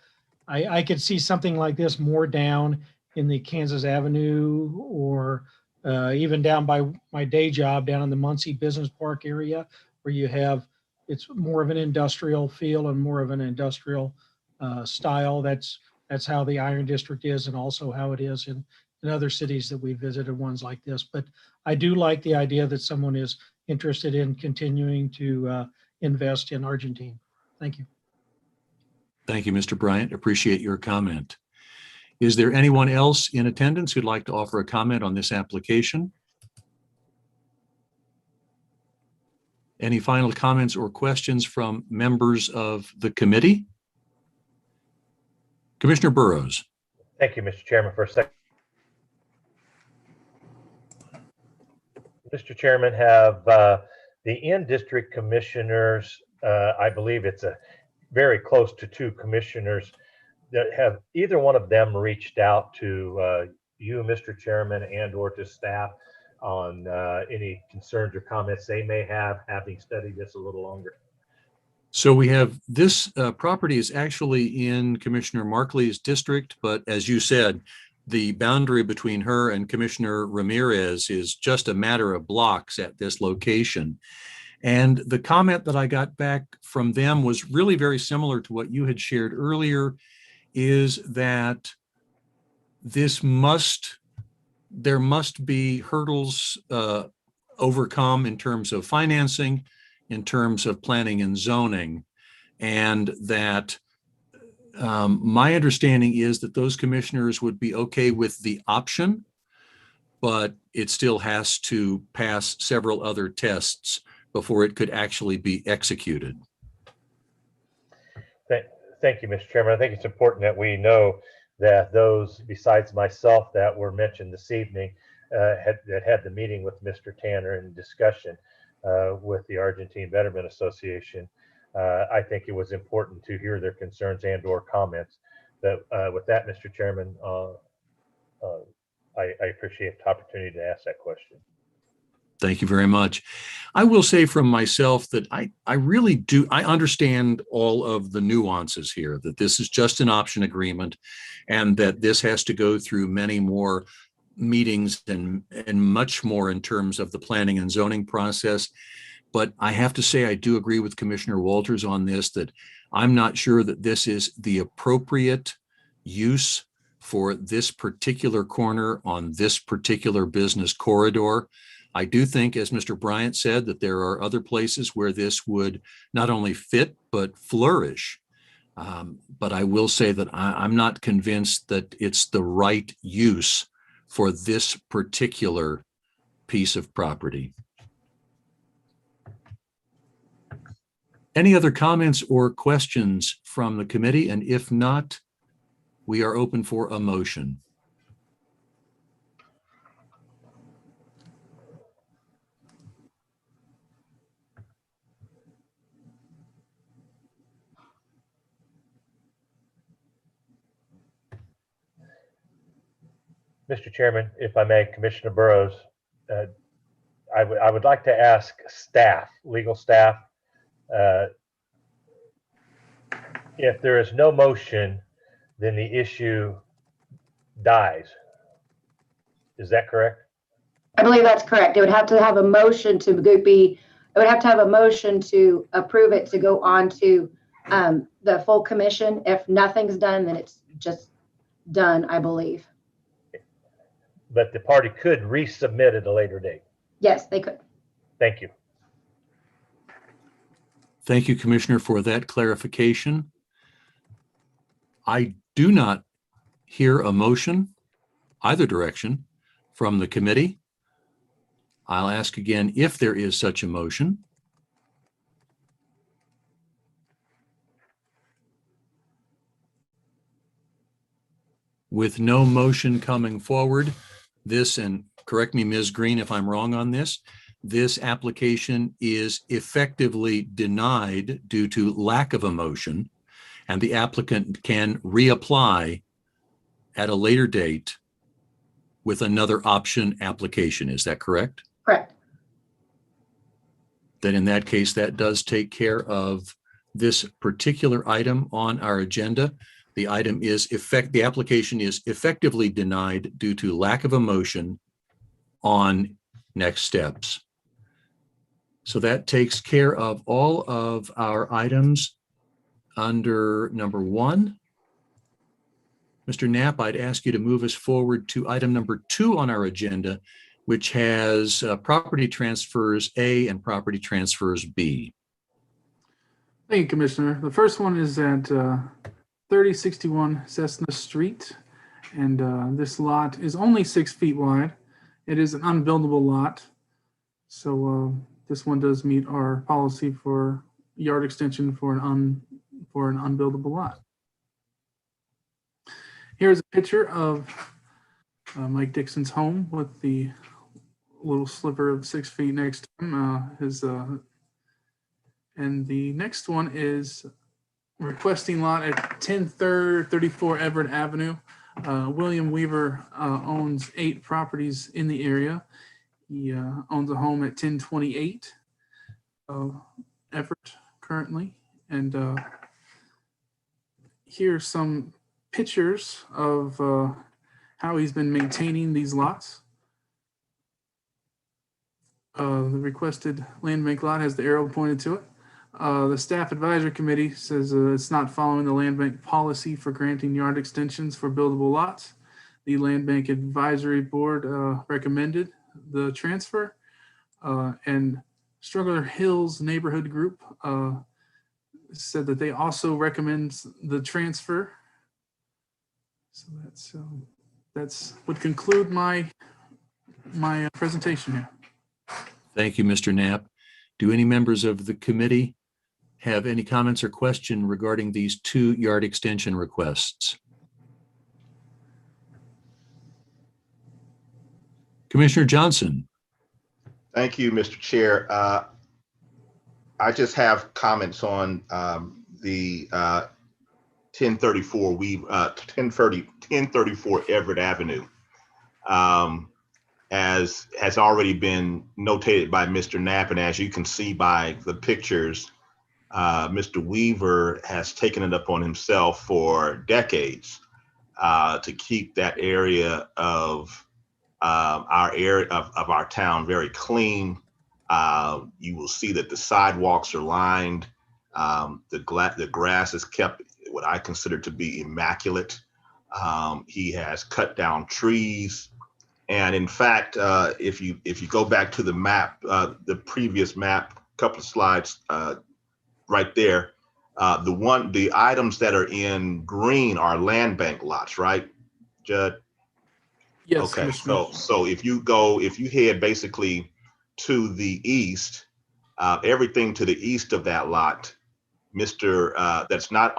I could see something like this more down in the Kansas Avenue or even down by my day job down in the Muncie Business Park area, where you have, it's more of an industrial feel and more of an industrial style. That's how the Iron District is, and also how it is in other cities that we visited, ones like this. But I do like the idea that someone is interested in continuing to invest in Argentine. Thank you. Thank you, Mr. Bryant. Appreciate your comment. Is there anyone else in attendance who'd like to offer a comment on this application? Any final comments or questions from members of the committee? Commissioner Burrows. Thank you, Mr. Chairman, for a second. Mr. Chairman, have the in-district commissioners, I believe it's a very close to 2 commissioners, that have either one of them reached out to you, Mr. Chairman, and or to staff on any concerns or comments they may have, having studied this a little longer? So we have this property is actually in Commissioner Markley's district, but as you said, the boundary between her and Commissioner Ramirez is just a matter of blocks at this location. And the comment that I got back from them was really very similar to what you had shared earlier, is that there must be hurdles overcome in terms of financing, in terms of planning and zoning, and that my understanding is that those commissioners would be okay with the option, but it still has to pass several other tests before it could actually be executed. Thank you, Mr. Chairman. I think it's important that we know that those besides myself that were mentioned this evening that had the meeting with Mr. Tanner and discussion with the Argentine Betterment Association. I think it was important to hear their concerns and or comments. That with that, Mr. Chairman, I appreciate the opportunity to ask that question. Thank you very much. I will say from myself that I really do, I understand all of the nuances here, that this is just an option agreement and that this has to go through many more meetings and much more in terms of the planning and zoning process. But I have to say, I do agree with Commissioner Walters on this, that I'm not sure that this is the appropriate use for this particular corner on this particular business corridor. I do think, as Mr. Bryant said, that there are other places where this would not only fit, but flourish. But I will say that I'm not convinced that it's the right use for this particular piece of property. Any other comments or questions from the committee? And if not, we are open for a motion. Mr. Chairman, if I may, Commissioner Burrows, I would like to ask staff, legal staff, if there is no motion, then the issue dies. Is that correct? I believe that's correct. It would have to have a motion to be, it would have to have a motion to approve it to go on to the full commission. If nothing's done, then it's just done, I believe. But the party could resubmit at a later date. Yes, they could. Thank you. Thank you, Commissioner, for that clarification. I do not hear a motion either direction from the committee. I'll ask again if there is such a motion. With no motion coming forward, this, and correct me, Ms. Green, if I'm wrong on this, this application is effectively denied due to lack of a motion, and the applicant can reapply at a later date with another option application. Is that correct? Correct. Then in that case, that does take care of this particular item on our agenda. The application is effectively denied due to lack of a motion on next steps. So that takes care of all of our items under number 1. Mr. Knapp, I'd ask you to move us forward to item number 2 on our agenda, which has property transfers A and property transfers B. Thank you, Commissioner. The first one is at 3061 Cessna Street, and this lot is only 6 feet wide. It is an unbuildable lot, so this one does meet our policy for yard extension for an unbuildable lot. Here's a picture of Mike Dixon's home with the little sliver of 6 feet next to him. And the next one is requesting lot at 1034 Everett Avenue. William Weaver owns 8 properties in the area. He owns a home at 1028 Everett currently. And here's some pictures of how he's been maintaining these lots. The requested land bank lot has the arrow pointed to it. The staff advisory committee says it's not following the land bank policy for granting yard extensions for buildable lots. The land bank advisory board recommended the transfer, and Struggler Hills Neighborhood Group said that they also recommend the transfer. So that's would conclude my presentation here. Thank you, Mr. Knapp. Do any members of the committee have any comments or question regarding these 2 yard extension requests? Commissioner Johnson. Thank you, Mr. Chair. I just have comments on the 1034 Everett Avenue. As has already been notated by Mr. Knapp, and as you can see by the pictures, Mr. Weaver has taken it upon himself for decades to keep that area of our town very clean. You will see that the sidewalks are lined. The grass is kept what I consider to be immaculate. He has cut down trees. And in fact, if you go back to the map, the previous map, couple of slides right there, the items that are in green are land bank lots, right, Judd? Yes. Okay. So if you head basically to the east, everything to the east of that lot, that is not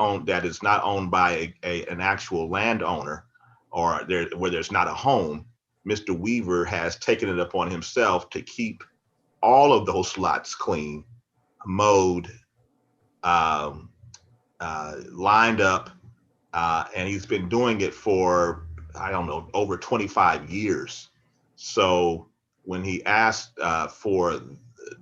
owned by an actual landowner, or where there's not a home, Mr. Weaver has taken it upon himself to keep all of those lots clean, mowed, lined up, and he's been doing it for, I don't know, over 25 years. So when he asked for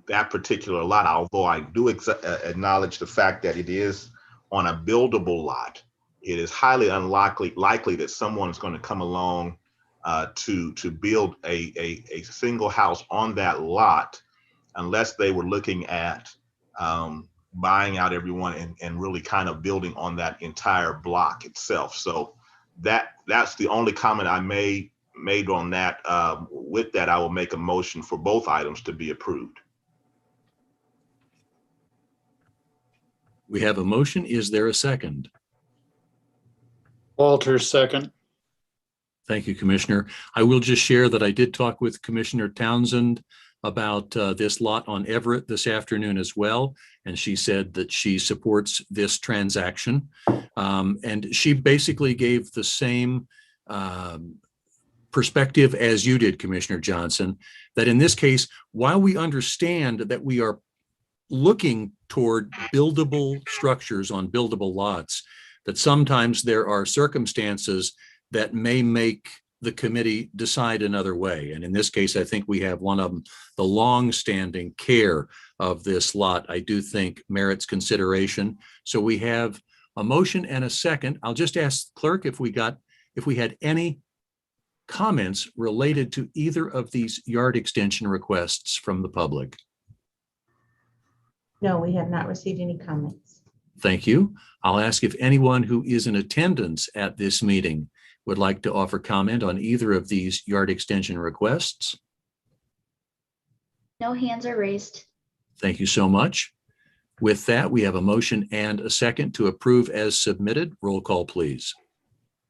that particular lot, although I do acknowledge the fact that it is on a buildable lot, it is highly likely that someone's going to come along to build a single house on that lot, unless they were looking at buying out everyone and really kind of building on that entire block itself. So that's the only comment I made on that. With that, I will make a motion for both items to be approved. We have a motion. Is there a second? Walters, second. Thank you, Commissioner. I will just share that I did talk with Commissioner Townsend about this lot on Everett this afternoon as well, and she said that she supports this transaction. And she basically gave the same perspective as you did, Commissioner Johnson, that in this case, while we understand that we are looking toward buildable structures on buildable lots, that sometimes there are circumstances that may make the committee decide another way. And in this case, I think we have one of them. The long-standing care of this lot, I do think, merits consideration. So we have a motion and a second. I'll just ask clerk if we had any comments related to either of these yard extension requests from the public. No, we have not received any comments. Thank you. I'll ask if anyone who is in attendance at this meeting would like to offer comment on either of these yard extension requests. No hands are raised. Thank you so much. With that, we have a motion and a second to approve as submitted. Roll call, please.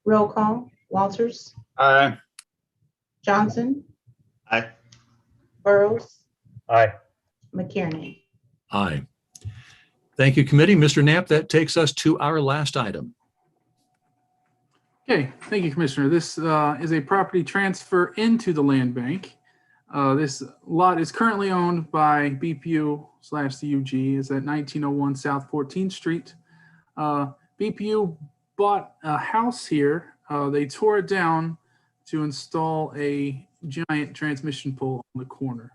Roll call, Walters, Aye. Johnson, Aye. Burrows, Aye. McKiernan. Aye. Thank you, committee. Mr. Knapp, that takes us to our last item. Okay, thank you, Commissioner. This is a property transfer into the land bank. This lot is currently owned by BPU/CUG. It's at 1901 South 14th Street. BPU bought a house here. They tore it down to install a giant transmission pole on the corner.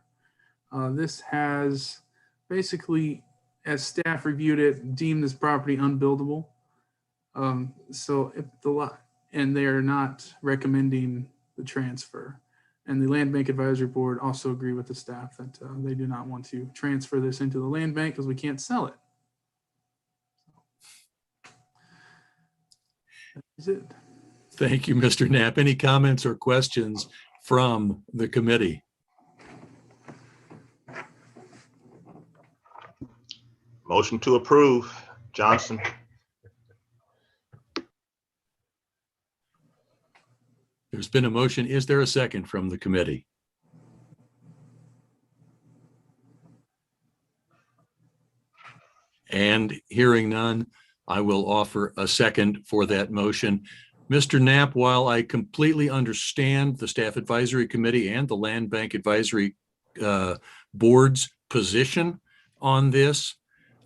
This has basically, as staff reviewed it, deemed this property unbuildable. So if the lot, and they are not recommending the transfer. And the Land Bank Advisory Board also agree with the staff that they do not want to transfer this into the land bank because we can't sell it. That is it. Thank you, Mr. Knapp. Any comments or questions from the committee? Motion to approve, Johnson. There's been a motion. Is there a second from the committee? And hearing none, I will offer a second for that motion. Mr. Knapp, while I completely understand the Staff Advisory Committee and the Land Bank Advisory Board's position on this,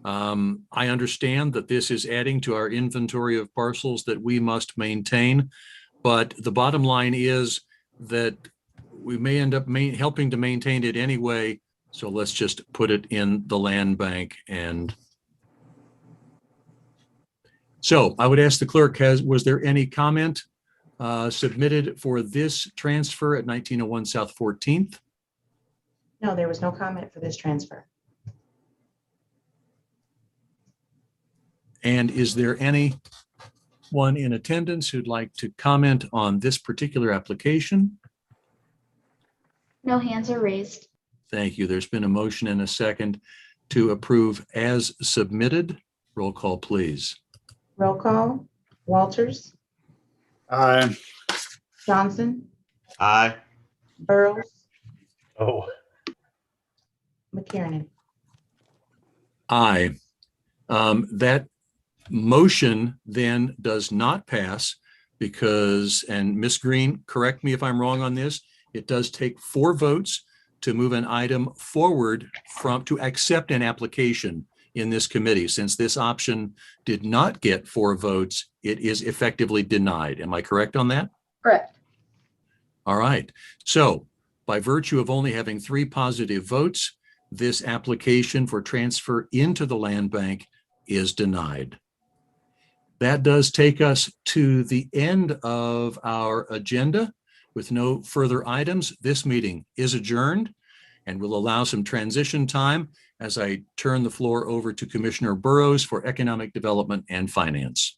I understand that this is adding to our inventory of parcels that we must maintain. But the bottom line is that we may end up helping to maintain it anyway. So let's just put it in the land bank. And so I would ask the clerk, was there any comment submitted for this transfer at 1901 South 14th? No, there was no comment for this transfer. And is there anyone in attendance who'd like to comment on this particular application? No hands are raised. Thank you. There's been a motion and a second to approve as submitted. Roll call, please. Roll call, Walters, Aye. Johnson, Aye. Burrows, Oh, McKiernan. Aye. That motion then does not pass because, and Ms. Green, correct me if I'm wrong on this, it does take 4 votes to move an item forward to accept an application in this committee. Since this option did not get 4 votes, it is effectively denied. Am I correct on that? Correct. All right. So by virtue of only having 3 positive votes, this application for transfer into the land bank is denied. That does take us to the end of our agenda. With no further items, this meeting is adjourned and will allow some transition time as I turn the floor over to Commissioner Burrows for Economic Development and Finance.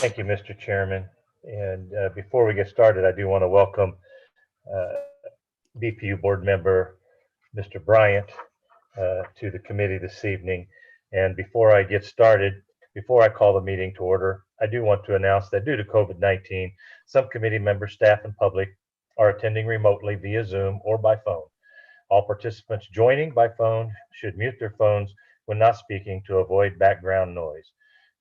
thank you, Mr. Chairman. And before we get started, I do want to welcome BPU board member, Mr. Bryant, to the committee this evening. And before I get started, before I call the meeting to order, I do want to announce that due to COVID-19, some committee members, staff, and public are attending remotely via Zoom or by phone. All participants joining by phone should mute their phones when not speaking to avoid background noise.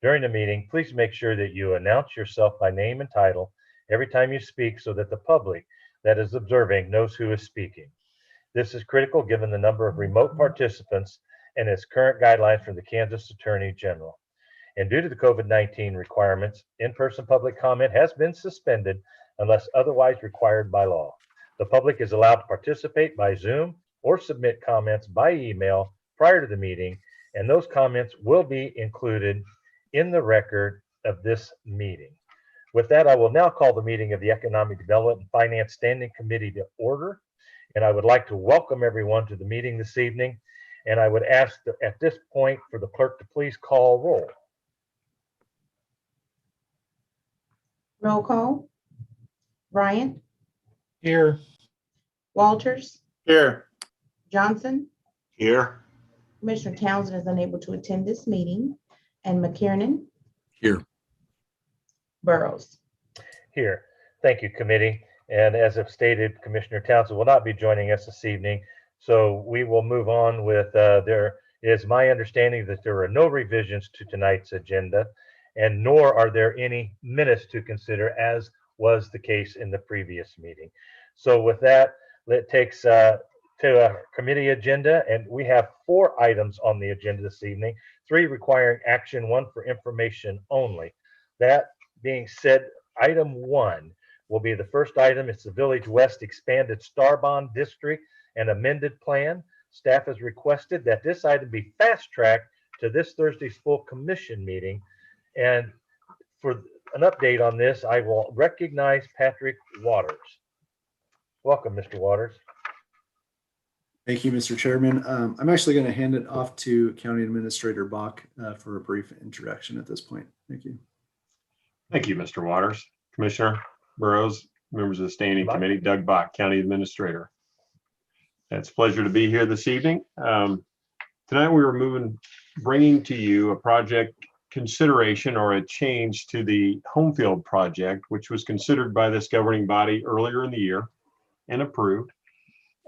During the meeting, please make sure that you announce yourself by name and title every time you speak so that the public that is observing knows who is speaking. This is critical given the number of remote participants and its current guidelines from the Kansas Attorney General. And due to the COVID-19 requirements, in-person public comment has been suspended unless otherwise required by law. The public is allowed to participate by Zoom or submit comments by email prior to the meeting, and those comments will be included in the record of this meeting. With that, I will now call the meeting of the Economic Development and Finance Standing Committee to order. And I would like to welcome everyone to the meeting this evening. And I would ask at this point for the clerk to please call roll. Roll call. Bryant, Here. Walters, Here. Johnson. Here. Commissioner Townsend is unable to attend this meeting. And McKiernan. Here. Burrows. Here. Thank you, committee. And as I've stated, Commissioner Townsend will not be joining us this evening. So we will move on with, there is my understanding that there are no revisions to tonight's agenda, and nor are there any minutes to consider, as was the case in the previous meeting. So with that, it takes to a committee agenda, and we have 4 items on the agenda this evening, 3 requiring action, 1 for information only. That being said, item 1 will be the first item. It's the Village West Expanded Star Bond District and amended plan. Staff has requested that this item be fast-tracked to this Thursday's full commission meeting. And for an update on this, I will recognize Patrick Waters. Welcome, Mr. Waters. Thank you, Mr. Chairman. I'm actually going to hand it off to County Administrator Bach for a brief introduction at this point. Thank you. Thank you, Mr. Waters. Commissioner Burrows, members of the Standing Committee, Doug Bach, County Administrator. It's a pleasure to be here this evening. Tonight we were bringing to you a project consideration or a change to the Homefield project, which was considered by this governing body earlier in the year and approved.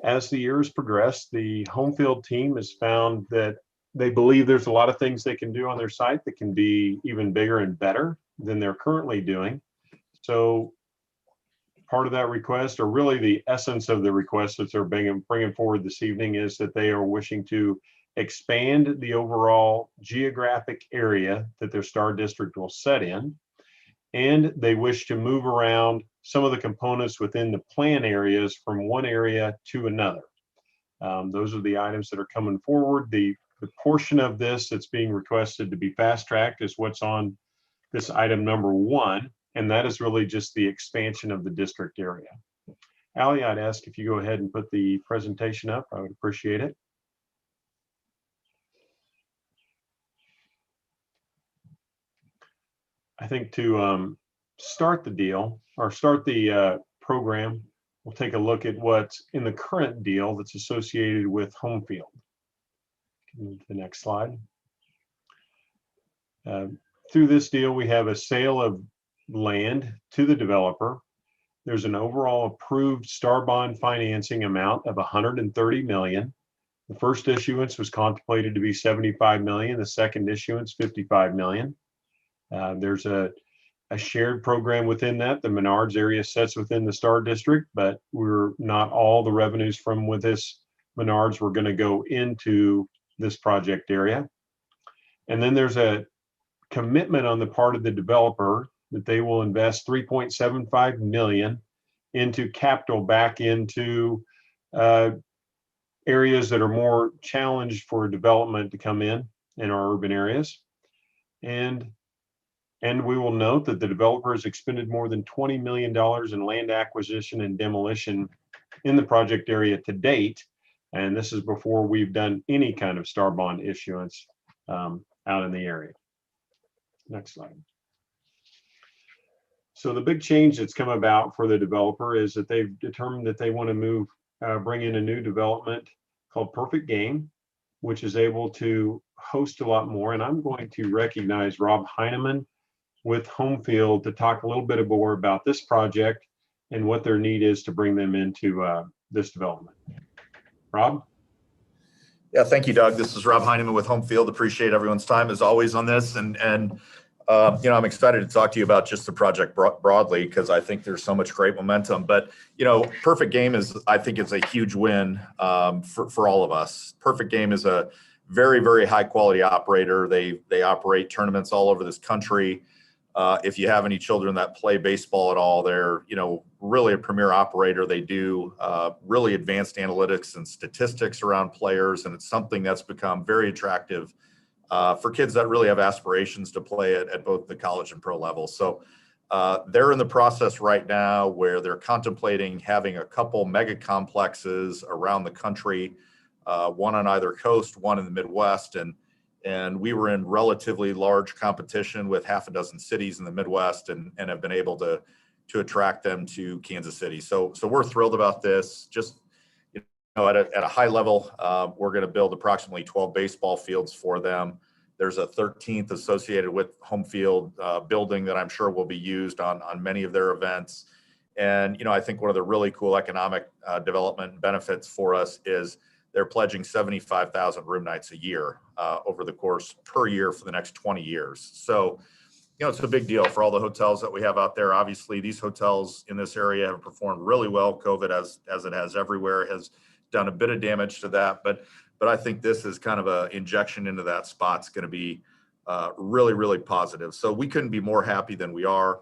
As the years progressed, the Homefield team has found that they believe there's a lot of things they can do on their site that can be even bigger and better than they're currently doing. So part of that request, or really the essence of the request that they're bringing forward this evening, is that they are wishing to expand the overall geographic area that their STAR district will set in. And they wish to move around some of the components within the plan areas from one area to another. Those are the items that are coming forward. The portion of this that's being requested to be fast-tracked is what's on this item number 1, and that is really just the expansion of the district area. Allie, I'd ask if you go ahead and put the presentation up. I would appreciate it. I think to start the deal, or start the program, we'll take a look at what's in the current deal that's associated with Homefield. Move to the next slide. Through this deal, we have a sale of land to the developer. There's an overall approved STAR bond financing amount of $130 million. The first issuance was contemplated to be $75 million. The second issuance, $55 million. There's a shared program within that. The Menards area sits within the STAR district, but not all the revenues from with this Menards were going to go into this project area. And then there's a commitment on the part of the developer that they will invest $3.75 million into capital back into areas that are more challenged for development to come in our urban areas. And we will note that the developer has expended more than $20 million in land acquisition and demolition in the project area to date. And this is before we've done any kind of STAR bond issuance out in the area. Next slide. So the big change that's come about for the developer is that they've determined that they want to bring in a new development called Perfect Game, which is able to host a lot more. And I'm going to recognize Rob Heineman with Homefield to talk a little bit more about this project and what their need is to bring them into this development. Rob? Yeah, thank you, Doug. This is Rob Heineman with Homefield. Appreciate everyone's time as always on this. And you know, I'm excited to talk to you about just the project broadly, because I think there's so much great momentum. But, you know, Perfect Game is, I think it's a huge win for all of us. Perfect Game is a very, very high quality operator. They operate tournaments all over this country. If you have any children that play baseball at all, they're, you know, really a premier operator. They do really advanced analytics and statistics around players, and it's something that's become very attractive for kids that really have aspirations to play at both the college and pro level. So they're in the process right now where they're contemplating having a couple mega complexes around the country, one on either coast, one in the Midwest, and we were in relatively large competition with half a dozen cities in the Midwest, and have been able to attract them to Kansas City. So we're thrilled about this. Just, you know, at a high level, we're going to build approximately 12 baseball fields for them. There's a 13th associated with home field building that I'm sure will be used on many of their events. And, you know, I think one of the really cool economic development benefits for us is they're pledging 75,000 room nights a year over the course per year for the next 20 years. So, you know, it's a big deal for all the hotels that we have out there. Obviously, these hotels in this area have performed really well. COVID, as it has everywhere, has done a bit of damage to that. But I think this is kind of an injection into that spot. It's going to be really, really positive. So we couldn't be more happy than we are.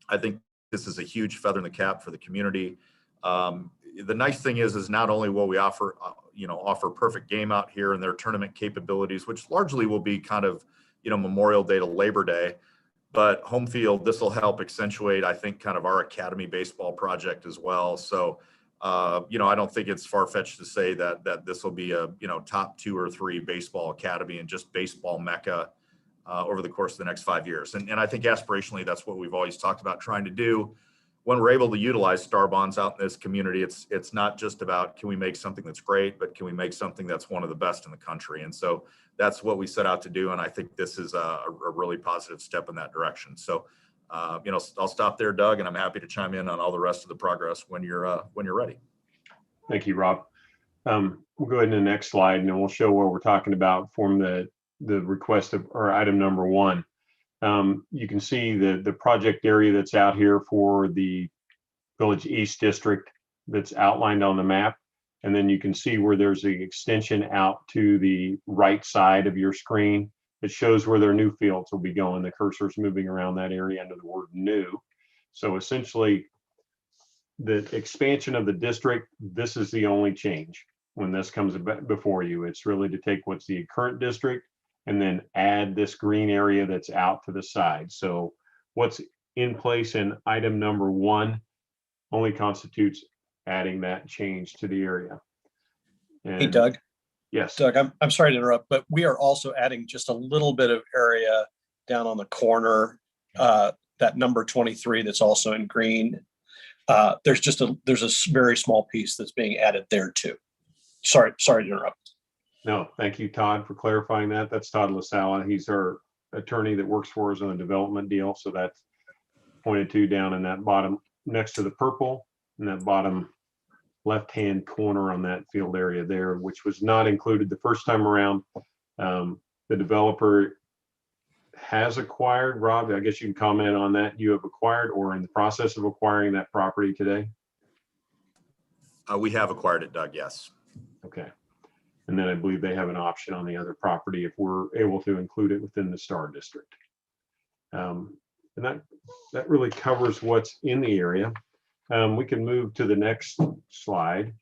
I think this is a huge feather in the cap for the community. The nice thing is not only will we offer, offer perfect game out here and their tournament capabilities, which largely will be kind of, you know, Memorial Day to Labor Day, but home field, this will help accentuate, I think, kind of our academy baseball project as well. So, you know, I don't think it's far-fetched to say that this will be a, you know, top 2 or 3 baseball academy and just baseball mecca over the course of the next 5 years. And I think aspirationally, that's what we've always talked about trying to do. When we're able to utilize star bonds out in this community, it's not just about, can we make something that's great, but can we make something that's one of the best in the country? And so that's what we set out to do. And I think this is a really positive step in that direction. So, you know, I'll stop there, Doug, and I'm happy to chime in on all the rest of the progress when you're ready. Thank you, Rob. We'll go ahead to the next slide, and then we'll show what we're talking about from the request of, or item number 1. You can see the project area that's out here for the Village East District that's outlined on the map. And then you can see where there's an extension out to the right side of your screen. It shows where their new fields will be going. The cursor's moving around that area under the word new. So essentially, the expansion of the district, this is the only change when this comes before you. It's really to take what's the current district and then add this green area that's out to the side. So what's in place in item number 1 only constitutes adding that change to the area. And hey, Doug. Yes. Doug, I'm sorry to interrupt, but we are also adding just a little bit of area down on the corner, that number 23 that's also in green. There's a very small piece that's being added there too. Sorry to interrupt. No, thank you, Todd, for clarifying that. That's Todd LaSala. He's our attorney that works for us on a development deal. So that's pointed to down in that bottom next to the purple, in that bottom left-hand corner on that field area there, which was not included the first time around. The developer has acquired, Rob, I guess you can comment on that. You have acquired or in the process of acquiring that property today? We have acquired it, Doug, yes. Okay. And then I believe they have an option on the other property if we're able to include it within the Star District. And that really covers what's in the area. We can move to the next slide.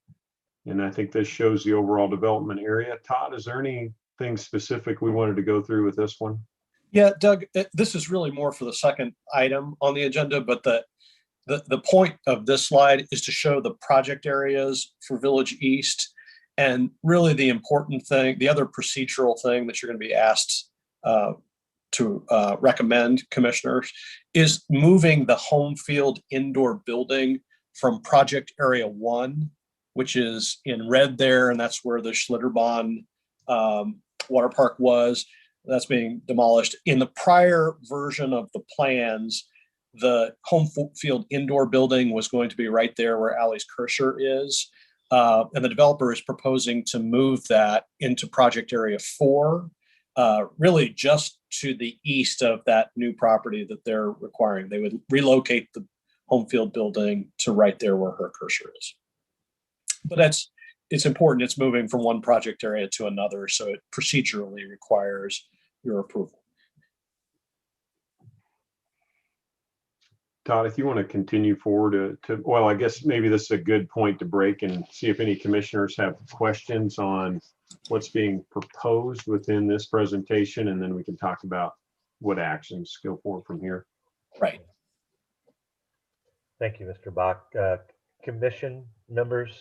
And I think this shows the overall development area. Todd, is there anything specific we wanted to go through with this one? Yeah, Doug, this is really more for the second item on the agenda, but the point of this slide is to show the project areas for Village East. And really the important thing, the other procedural thing that you're going to be asked to recommend, commissioners, is moving the home field indoor building from project area 1, which is in red there, and that's where the Schlitterbahn water park was. That's being demolished. In the prior version of the plans, the home field indoor building was going to be right there where Allie's cursor is. And the developer is proposing to move that into project area 4, really just to the east of that new property that they're requiring. They would relocate the home field building to right there where her cursor is. But it's important. It's moving from one project area to another, so it procedurally requires your approval. Todd, if you want to continue forward well, I guess maybe this is a good point to break and see if any commissioners have questions on what's being proposed within this presentation, and then we can talk about what actions go forward from here. Right. Thank you, Mr. Bach. Commission members,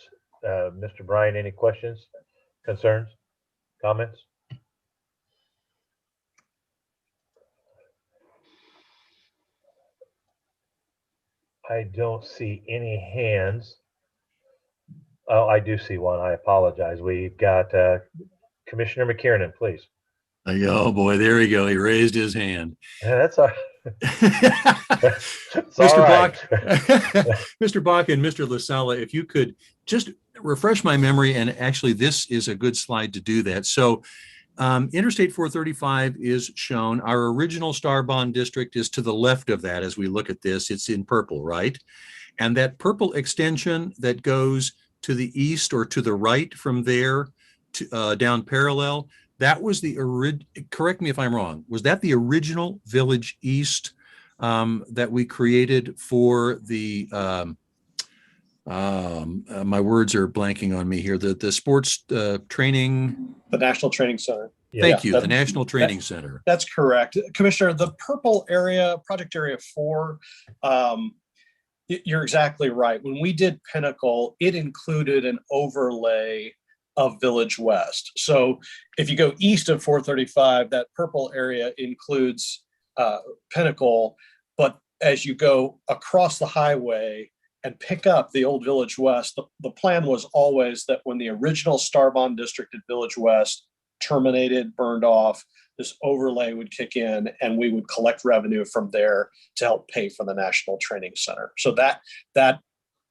Mr. Bryan, any questions, concerns, comments? I don't see any hands. Oh, I do see one. I apologize. We've got Commissioner McKiernan, please. Oh boy, there we go. He raised his hand. Yeah, that's all. Mr. Bach, Mr. Bach and Mr. LaSala, if you could just refresh my memory, and actually this is a good slide to do that. So Interstate 435 is shown. Our original Star Bond district is to the left of that as we look at this. It's in purple, right? And that purple extension that goes to the east or to the right from there to, down parallel, that was the correct me if I'm wrong, was that the original Village East that we created for the my words are blanking on me here, the sports training, The National Training Center. Thank you, the National Training Center. That's correct, Commissioner. The purple area, project area 4, you're exactly right. When we did Pinnacle, it included an overlay of Village West. So if you go east of 435, that purple area includes Pinnacle, but as you go across the highway and pick up the old Village West, the plan was always that when the original Star Bond district at Village West terminated, burned off, this overlay would kick in and we would collect revenue from there to help pay for the National Training Center. So that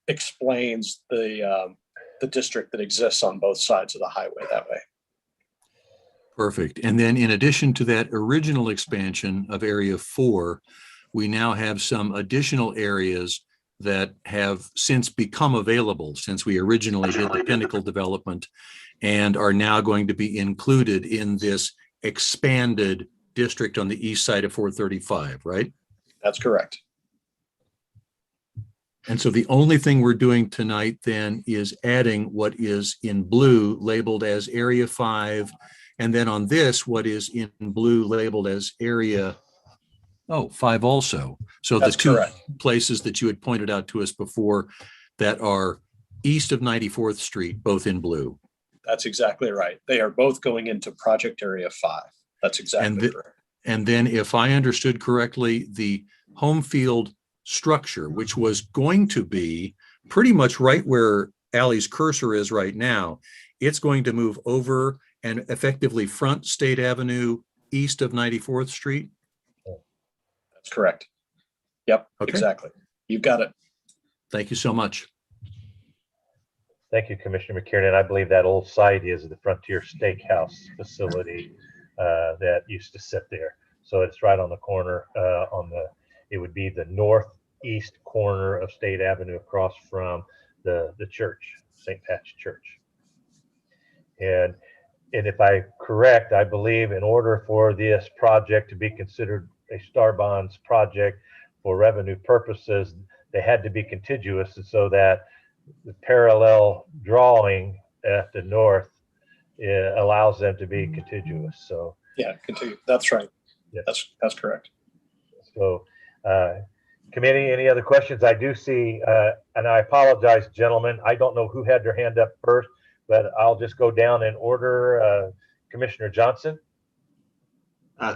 explains the district that exists on both sides of the highway that way. Perfect. And then in addition to that original expansion of Area 4, we now have some additional areas that have since become available since we originally did the Pinnacle development and are now going to be included in this expanded district on the east side of 435, right? That's correct. And so the only thing we're doing tonight then is adding what is in blue labeled as Area 5, and then on this, what is in blue labeled as Area 5 also. So That's the two correct. places that you had pointed out to us before that are east of 94th Street, both in blue. That's exactly right. They are both going into project area 5. That's exactly correct. And then if I understood correctly, the home field structure, which was going to be pretty much right where Allie's cursor is right now, it's going to move over and effectively front State Avenue east of 94th Street. That's correct. Yep, Okay. Exactly. You've got it. Thank you so much. Thank you, Commissioner McKiernan. I believe that old site is the Frontier Steakhouse facility that used to sit there. So it's right on the corner it would be the northeast corner of State Avenue across from the church, St. Pat's Church. And if I'm correct, I believe in order for this project to be considered a Star Bonds project for revenue purposes, they had to be contiguous, and so that the parallel drawing at the north allows them to be contiguous. So Yeah, continue. That's right. Yeah. That's correct. So committee, any other questions? I do see, and I apologize, gentlemen, I don't know who had their hand up first, but I'll just go down in order. Commissioner Johnson.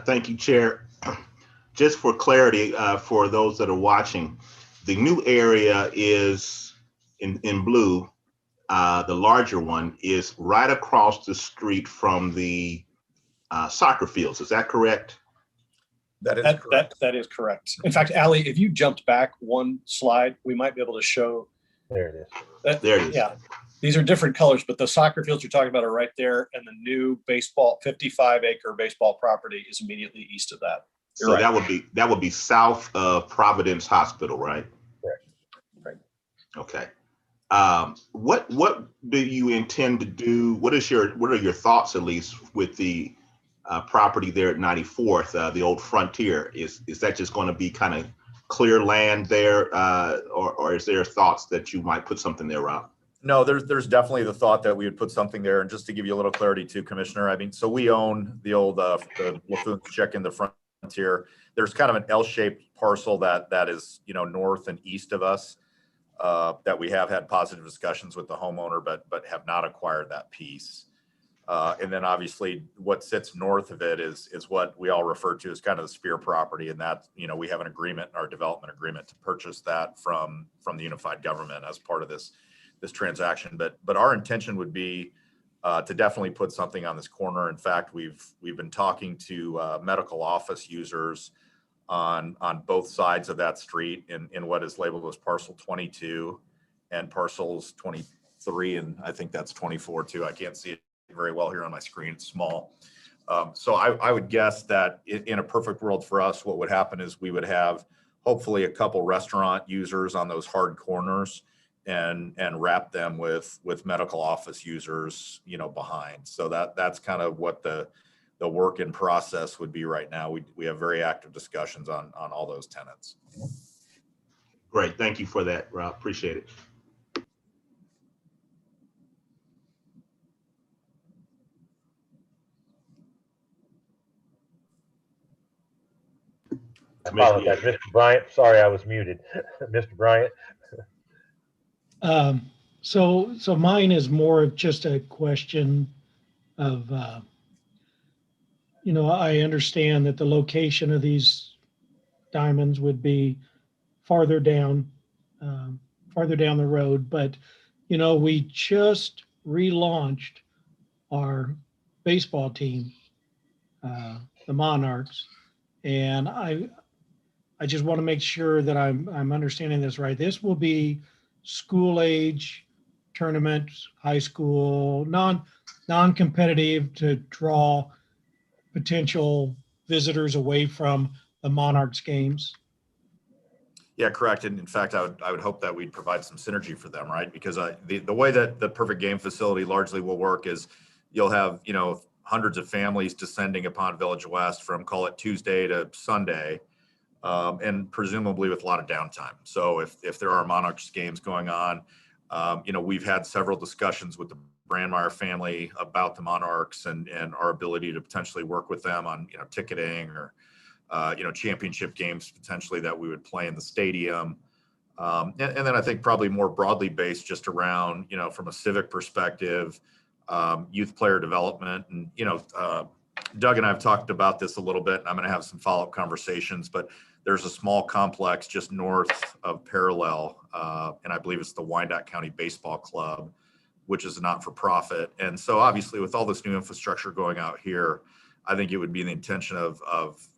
Thank you, Chair. Just for clarity, for those that are watching, the new area is in blue. The larger one is right across the street from the soccer fields. Is that correct? That is correct. That is correct. In fact, Allie, if you jumped back one slide, we might be able to show. There it is. There it is. Yeah. These are different colors, but the soccer fields you're talking about are right there, and the new 55-acre baseball property is immediately east of that. You're So right. that would be south of Providence Hospital, right? Correct. Right. Okay. What do you intend to do? What are your thoughts, at least, with the property there at 94th, the old Frontier? Is that just going to be kind of clear land there, or is there thoughts that you might put something there, Rob? No, there's definitely the thought that we would put something there. And just to give you a little clarity too, Commissioner, I mean, so we own the old the Lafoon's Chicken, the Frontier. There's kind of an L-shaped parcel that is, you know, north and east of us, that we have had positive discussions with the homeowner, but have not acquired that piece. And then obviously what sits north of it is what we all refer to as kind of the Spear property. And that, you know, we have an agreement, our development agreement, to purchase that from the unified government as part of this transaction. But our intention would be to definitely put something on this corner. In fact, we've been talking to medical office users on both sides of that street in what is labeled as parcel 22 and parcels 23, and I think that's 24 too. I can't see it very well here on my screen, it's small. So I would guess that in a perfect world for us, what would happen is we would have hopefully a couple restaurant users on those hard corners and wrap them with medical office users, you know, behind. So that's kind of what the work in process would be right now. We have very active discussions on all those tenants. Great, thank you for that, Rob. Appreciate it. I apologize, Mr. Bryant. Sorry, I was muted. Mr. Bryant. So mine is more of just a question of, you know, I understand that the location of these diamonds would be farther down the road, but, you know, we just relaunched our baseball team, the Monarchs, and I just want to make sure that I'm understanding this right. This will be school age tournaments, high school, non-competitive, to draw potential visitors away from the Monarchs games. Yeah, correct. And in fact, I would hope that we'd provide some synergy for them, right? Because the way that the Perfect Game facility largely will work is you'll have, you know, hundreds of families descending upon Village West from, call it, Tuesday to Sunday, and presumably with a lot of downtime. So if there are Monarchs games going on, you know, we've had several discussions with the Brandmeier family about the Monarchs and our ability to potentially work with them on, you know, ticketing or, you know, championship games potentially that we would play in the stadium. And then I think probably more broadly based just around, you know, from a civic perspective, youth player development. And, you know, Doug and I have talked about this a little bit, and I'm going to have some follow-up conversations, but there's a small complex just north of Parallel, and I believe it's the Wyandotte County Baseball Club, which is a not-for-profit. And so obviously with all this new infrastructure going out here, I think it would be the intention of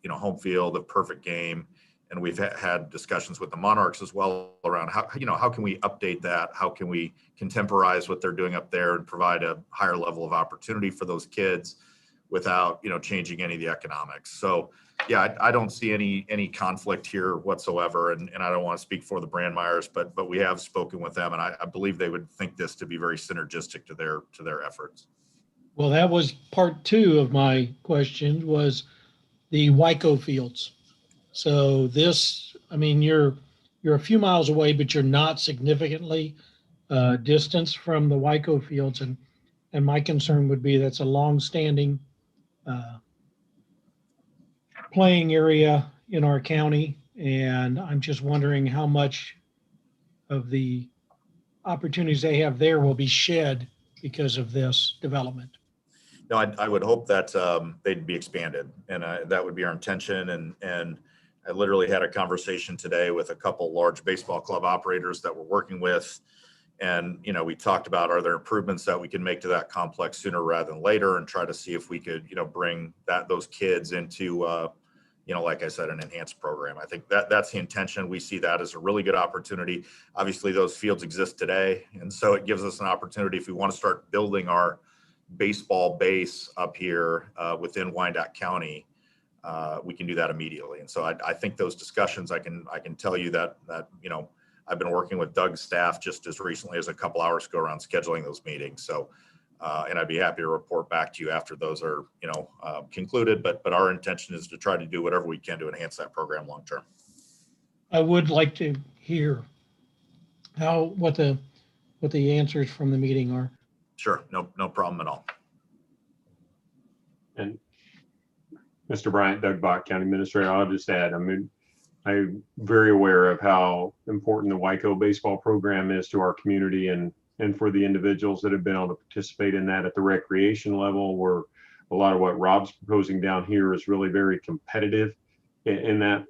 you know, home field, of Perfect Game. And we've had discussions with the Monarchs as well around how, you know, how can we update that? How can we contemporize what they're doing up there and provide a higher level of opportunity for those kids without, you know, changing any of the economics. So yeah, I don't see any conflict here whatsoever. And I don't want to speak for the Brandmeiers, but we have spoken with them, and I believe they would think this to be very synergistic to their efforts. Well, that was part two of my question, was the Wyco fields. So this, I mean, you're a few miles away, but you're not significantly distance from the Wyco fields. And my concern would be that's a long-standing playing area in our county. And I'm just wondering how much of the opportunities they have there will be shed because of this development. No, I would hope that they'd be expanded, and that would be our intention. And I literally had a conversation today with a couple large baseball club operators that we're working with. And, you know, we talked about, are there improvements that we can make to that complex sooner rather than later, and try to see if we could, you know, bring those kids into, you know, like I said, an enhanced program. I think that's the intention. We see that as a really good opportunity. Obviously, those fields exist today. And so it gives us an opportunity, if we want to start building our baseball base up here within Wyandotte County, we can do that immediately. And so I think those discussions, I can tell you that, you know, I've been working with Doug's staff just as recently as a couple hours ago around scheduling those meetings. So, and I'd be happy to report back to you after those are, concluded. But our intention is to try to do whatever we can to enhance that program long term. I would like to hear what the answers from the meeting are. Sure, no problem at all. And Mr. Bryant, Doug Bach, County Administrator, I'll just add, I'm very aware of how important the WICO baseball program is to our community and for the individuals that have been able to participate in that at the recreation level, where a lot of what Rob's proposing down here is really very competitive in that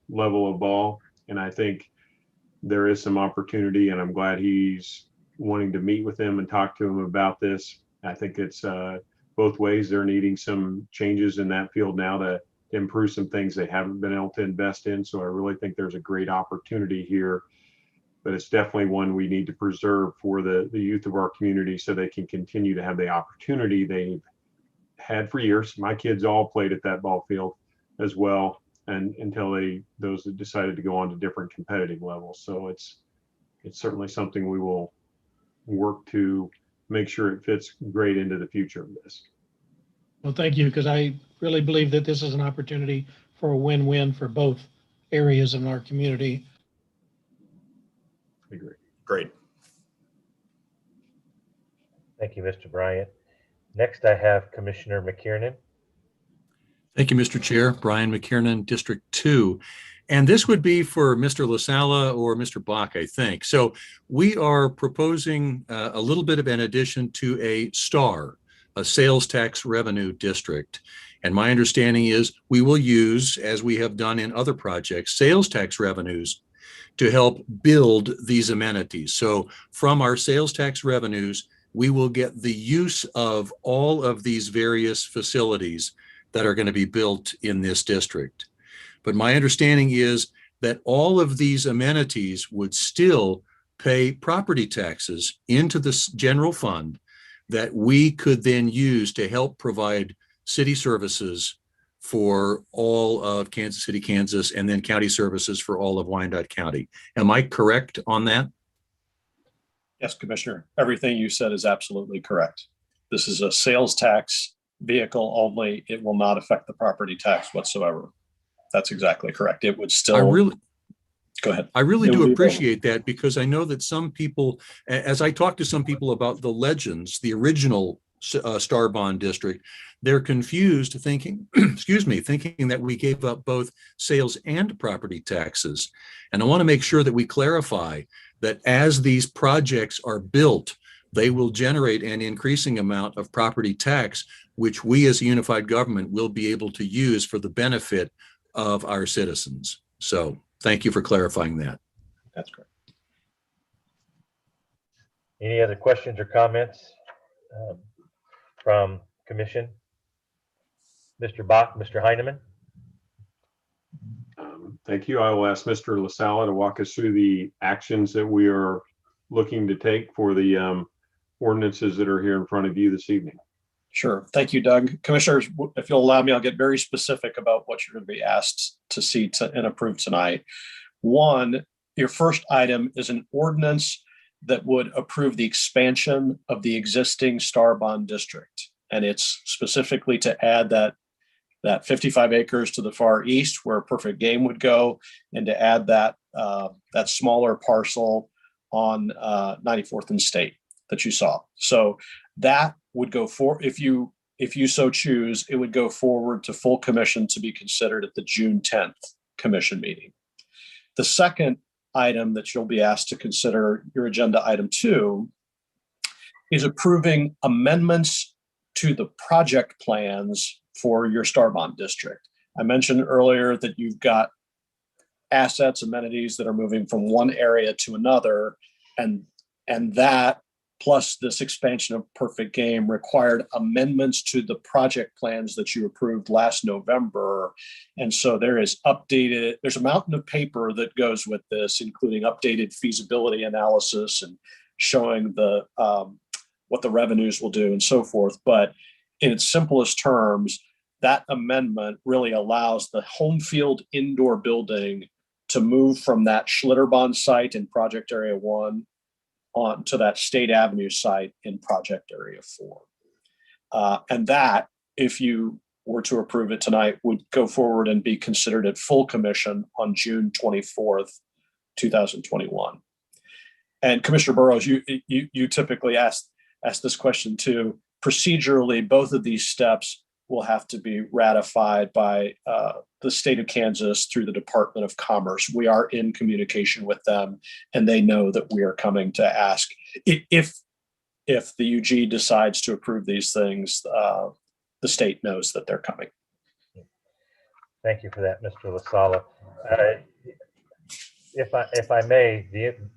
level of ball. And I think there is some opportunity, and I'm glad he's wanting to meet with them and talk to them about this. I think it's both ways. They're needing some changes in that field now to improve some things they haven't been able to invest in. So I really think there's a great opportunity here, but it's definitely one we need to preserve for the youth of our community so they can continue to have the opportunity they've had for years. My kids all played at that ball field as well, and until those that decided to go on to different competitive levels. So it's certainly something we will work to make sure it fits great into the future of this. Well, thank you, because I really believe that this is an opportunity for a win-win for both areas in our community. I agree. Great. Thank you, Mr. Bryant. Next, I have Commissioner McKiernan. Thank you, Mr. Chair. Brian McKiernan, District 2. And this would be for Mr. LaSala or Mr. Bach, I think. So we are proposing a little bit of an addition to a STAR, a sales tax revenue district. And my understanding is we will use, as we have done in other projects, sales tax revenues to help build these amenities. So from our sales tax revenues, we will get the use of all of these various facilities that are going to be built in this district. But my understanding is that all of these amenities would still pay property taxes into the general fund that we could then use to help provide city services for all of Kansas City, Kansas, and then county services for all of Wyandotte County. Am I correct on that? Yes, Commissioner, everything you said is absolutely correct. This is a sales tax vehicle only. It will not affect the property tax whatsoever. That's exactly correct. It would still. Go ahead. I really do appreciate that, because I know that some people, as I talk to some people about the legends, the original Star Bond District, they're confused thinking, thinking that we gave up both sales and property taxes. And I want to make sure that we clarify that as these projects are built, they will generate an increasing amount of property tax, which we as a unified government will be able to use for the benefit of our citizens. So thank you for clarifying that. That's correct. Any other questions or comments from Commission? Mr. Bach, Mr. Heineman? Thank you. I will ask Mr. LaSala to walk us through the actions that we are looking to take for the ordinances that are here in front of you this evening. Sure. Thank you, Doug. Commissioners, if you'll allow me, I'll get very specific about what you're going to be asked to see and approve tonight. One, your first item is an ordinance that would approve the expansion of the existing Star Bond District. And it's specifically to add that 55 acres to the far east where Perfect Game would go, and to add that smaller parcel on 94th and State that you saw. So that would go if you so choose, it would go forward to full commission to be considered at the June 10th commission meeting. The second item that you'll be asked to consider, your agenda item 2, is approving amendments to the project plans for your Star Bond District. I mentioned earlier that you've got assets, amenities that are moving from one area to another, and that plus this expansion of Perfect Game required amendments to the project plans that you approved last November. And so there's a mountain of paper that goes with this, including updated feasibility analysis and showing what the revenues will do and so forth. But in its simplest terms, that amendment really allows the home field indoor building to move from that Schlitterbahn site in Project Area 1 on to that State Avenue site in Project Area 4. And that, if you were to approve it tonight, would go forward and be considered at full commission on June 24th, 2021. And Commissioner Burrows, you typically ask this question too. Procedurally, both of these steps will have to be ratified by the state of Kansas through the Department of Commerce. We are in communication with them, and they know that we are coming to ask if the UG decides to approve these things. The state knows that they're coming. Thank you for that, Mr. LaSala. If I may,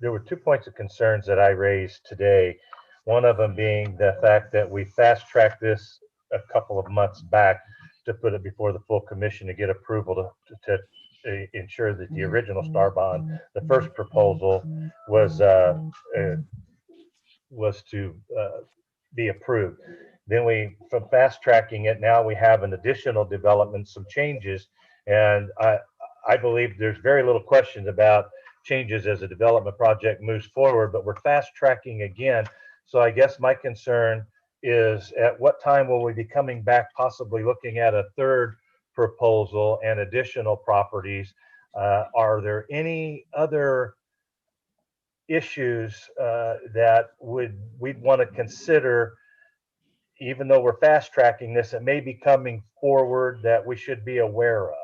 there were 2 points of concerns that I raised today. One of them being the fact that we fast-tracked this a couple of months back to put it before the full commission to get approval to ensure that the original Star Bond, the first proposal, was to be approved. Then from fast tracking it, now we have an additional development, some changes, and I believe there's very little question about changes as a development project moves forward, but we're fast tracking again. So I guess my concern is, at what time will we be coming back, possibly looking at a third proposal and additional properties? Are there any other issues that we'd want to consider, even though we're fast tracking this, that may be coming forward that we should be aware of?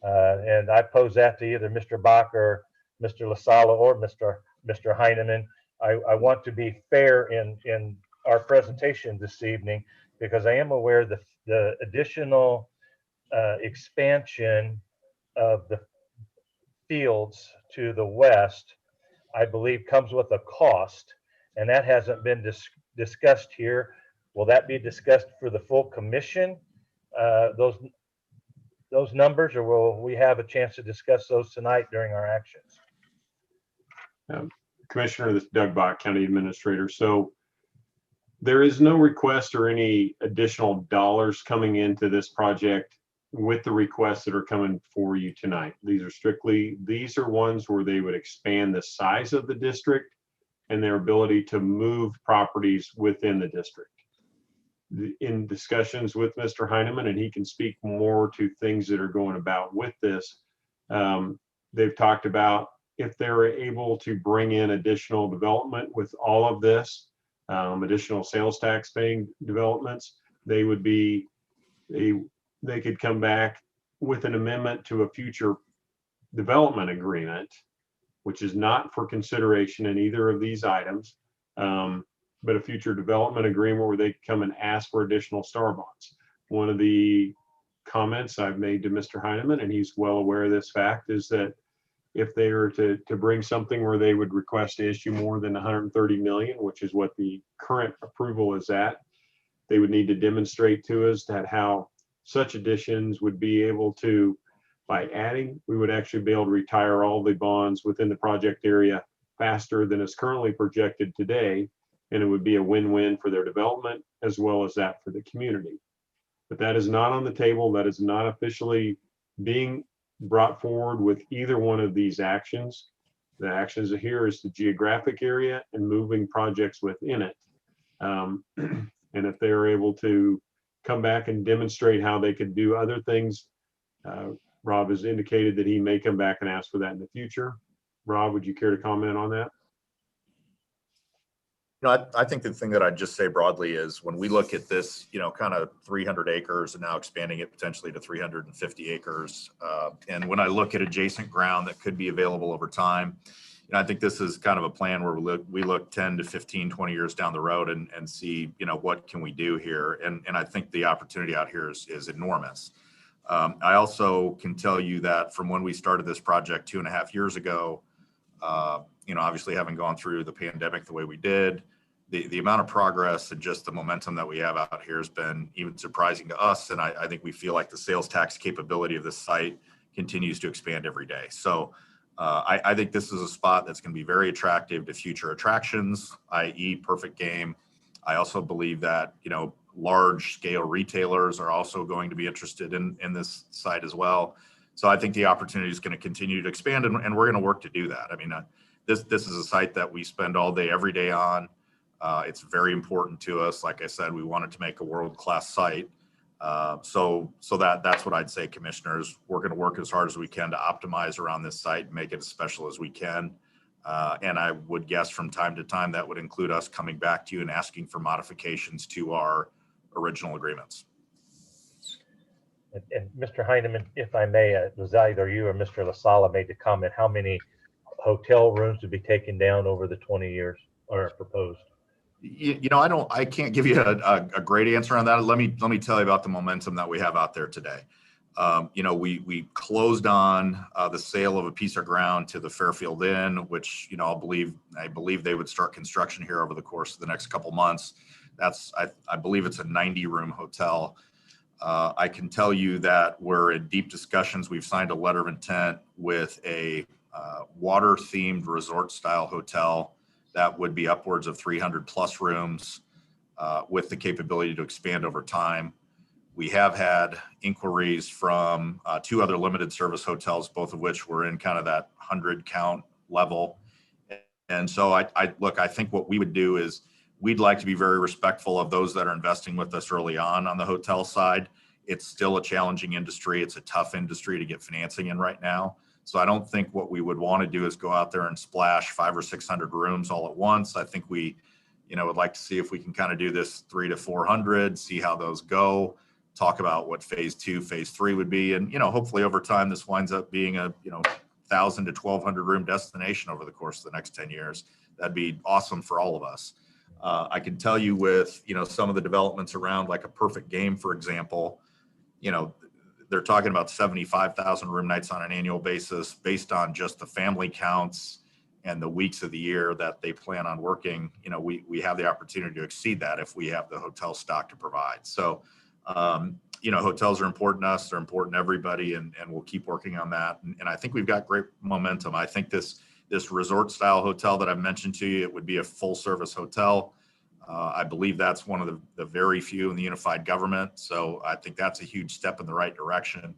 And I pose that to either Mr. Bach or Mr. LaSala or Mr. Heineman. I want to be fair in our presentation this evening, because I am aware that the additional expansion of the fields to the west, I believe, comes with a cost, and that hasn't been discussed here. Will that be discussed for the full commission, those numbers, or will we have a chance to discuss those tonight during our actions? Commissioner, this is Doug Bach, County Administrator. So there is no request or any additional dollars coming into this project with the requests that are coming for you tonight. These are ones where they would expand the size of the district and their ability to move properties within the district. In discussions with Mr. Heineman, and he can speak more to things that are going about with this, they've talked about if they're able to bring in additional development with all of this, additional sales tax paying developments, they could come back with an amendment to a future development agreement, which is not for consideration in either of these items, but a future development agreement where they come and ask for additional Star Bonds. One of the comments I've made to Mr. Heineman, and he's well aware of this fact, is that if they were to bring something where they would request to issue more than 130 million, which is what the current approval is at, they would need to demonstrate to us that how such additions would be able to, by adding, we would actually be able to retire all the bonds within the project area faster than is currently projected today. And it would be a win-win for their development as well as that for the community. But that is not on the table. That is not officially being brought forward with either one of these actions. The actions here is the geographic area and moving projects within it. And if they're able to come back and demonstrate how they could do other things, Rob has indicated that he may come back and ask for that in the future. Rob, would you care to comment on that? I think the thing that I'd just say broadly is when we look at this, kind of 300 acres and now expanding it potentially to 350 acres. And when I look at adjacent ground that could be available over time, I think this is kind of a plan where we look 10 to 15, 20 years down the road and see, what can we do here? And I think the opportunity out here is enormous. I also can tell you that from when we started this project 2.5 years ago, obviously having gone through the pandemic the way we did, the amount of progress and just the momentum that we have out here has been even surprising to us. And I think we feel like the sales tax capability of this site continues to expand every day. So I think this is a spot that's going to be very attractive to future attractions, i.e. perfect game. I also believe that, large scale retailers are also going to be interested in this site as well. So I think the opportunity is going to continue to expand, and we're going to work to do that. I mean, this is a site that we spend all day, every day on. It's very important to us. Like I said, we wanted to make a world-class site. So that's what I'd say, commissioners. We're going to work as hard as we can to optimize around this site, make it as special as we can. And I would guess from time to time that would include us coming back to you and asking for modifications to our original agreements. And Mr. Heineman, if I may, it was either you or Mr. LaSala made the comment, how many hotel rooms would be taken down over the 20 years or proposed? You know, I can't give you a great answer on that. Let me tell you about the momentum that we have out there today. You know, we closed on the sale of a piece of ground to the Fairfield Inn, which, you know, I believe they would start construction here over the course of the next couple months. I believe it's a 90-room hotel. I can tell you that we're in deep discussions. We've signed a letter of intent with a water-themed resort-style hotel that would be upwards of 300 plus rooms with the capability to expand over time. We have had inquiries from 2 other limited service hotels, both of which were in kind of that 100 count level. And so I think what we would do is we'd like to be very respectful of those that are investing with us early on the hotel side. It's still a challenging industry. It's a tough industry to get financing in right now. So I don't think what we would want to do is go out there and splash 500 or 600 rooms all at once. I think we, you know, would like to see if we can kind of do this 300 to 400, see how those go, talk about what phase 2, phase 3 would be. And, you know, hopefully over time, this winds up being a, 1,000 to 1,200 room destination over the course of the next 10 years. That'd be awesome for all of us. I can tell you with, some of the developments around like a Perfect Game, for example, they're talking about 75,000 room nights on an annual basis based on just the family counts and the weeks of the year that they plan on working. We have the opportunity to exceed that if we have the hotel stock to provide. So, hotels are important to us. They're important to everybody, and we'll keep working on that. And I think we've got great momentum. I think this resort style hotel that I've mentioned to you, it would be a full service hotel. I believe that's one of the very few in the unified government. So I think that's a huge step in the right direction.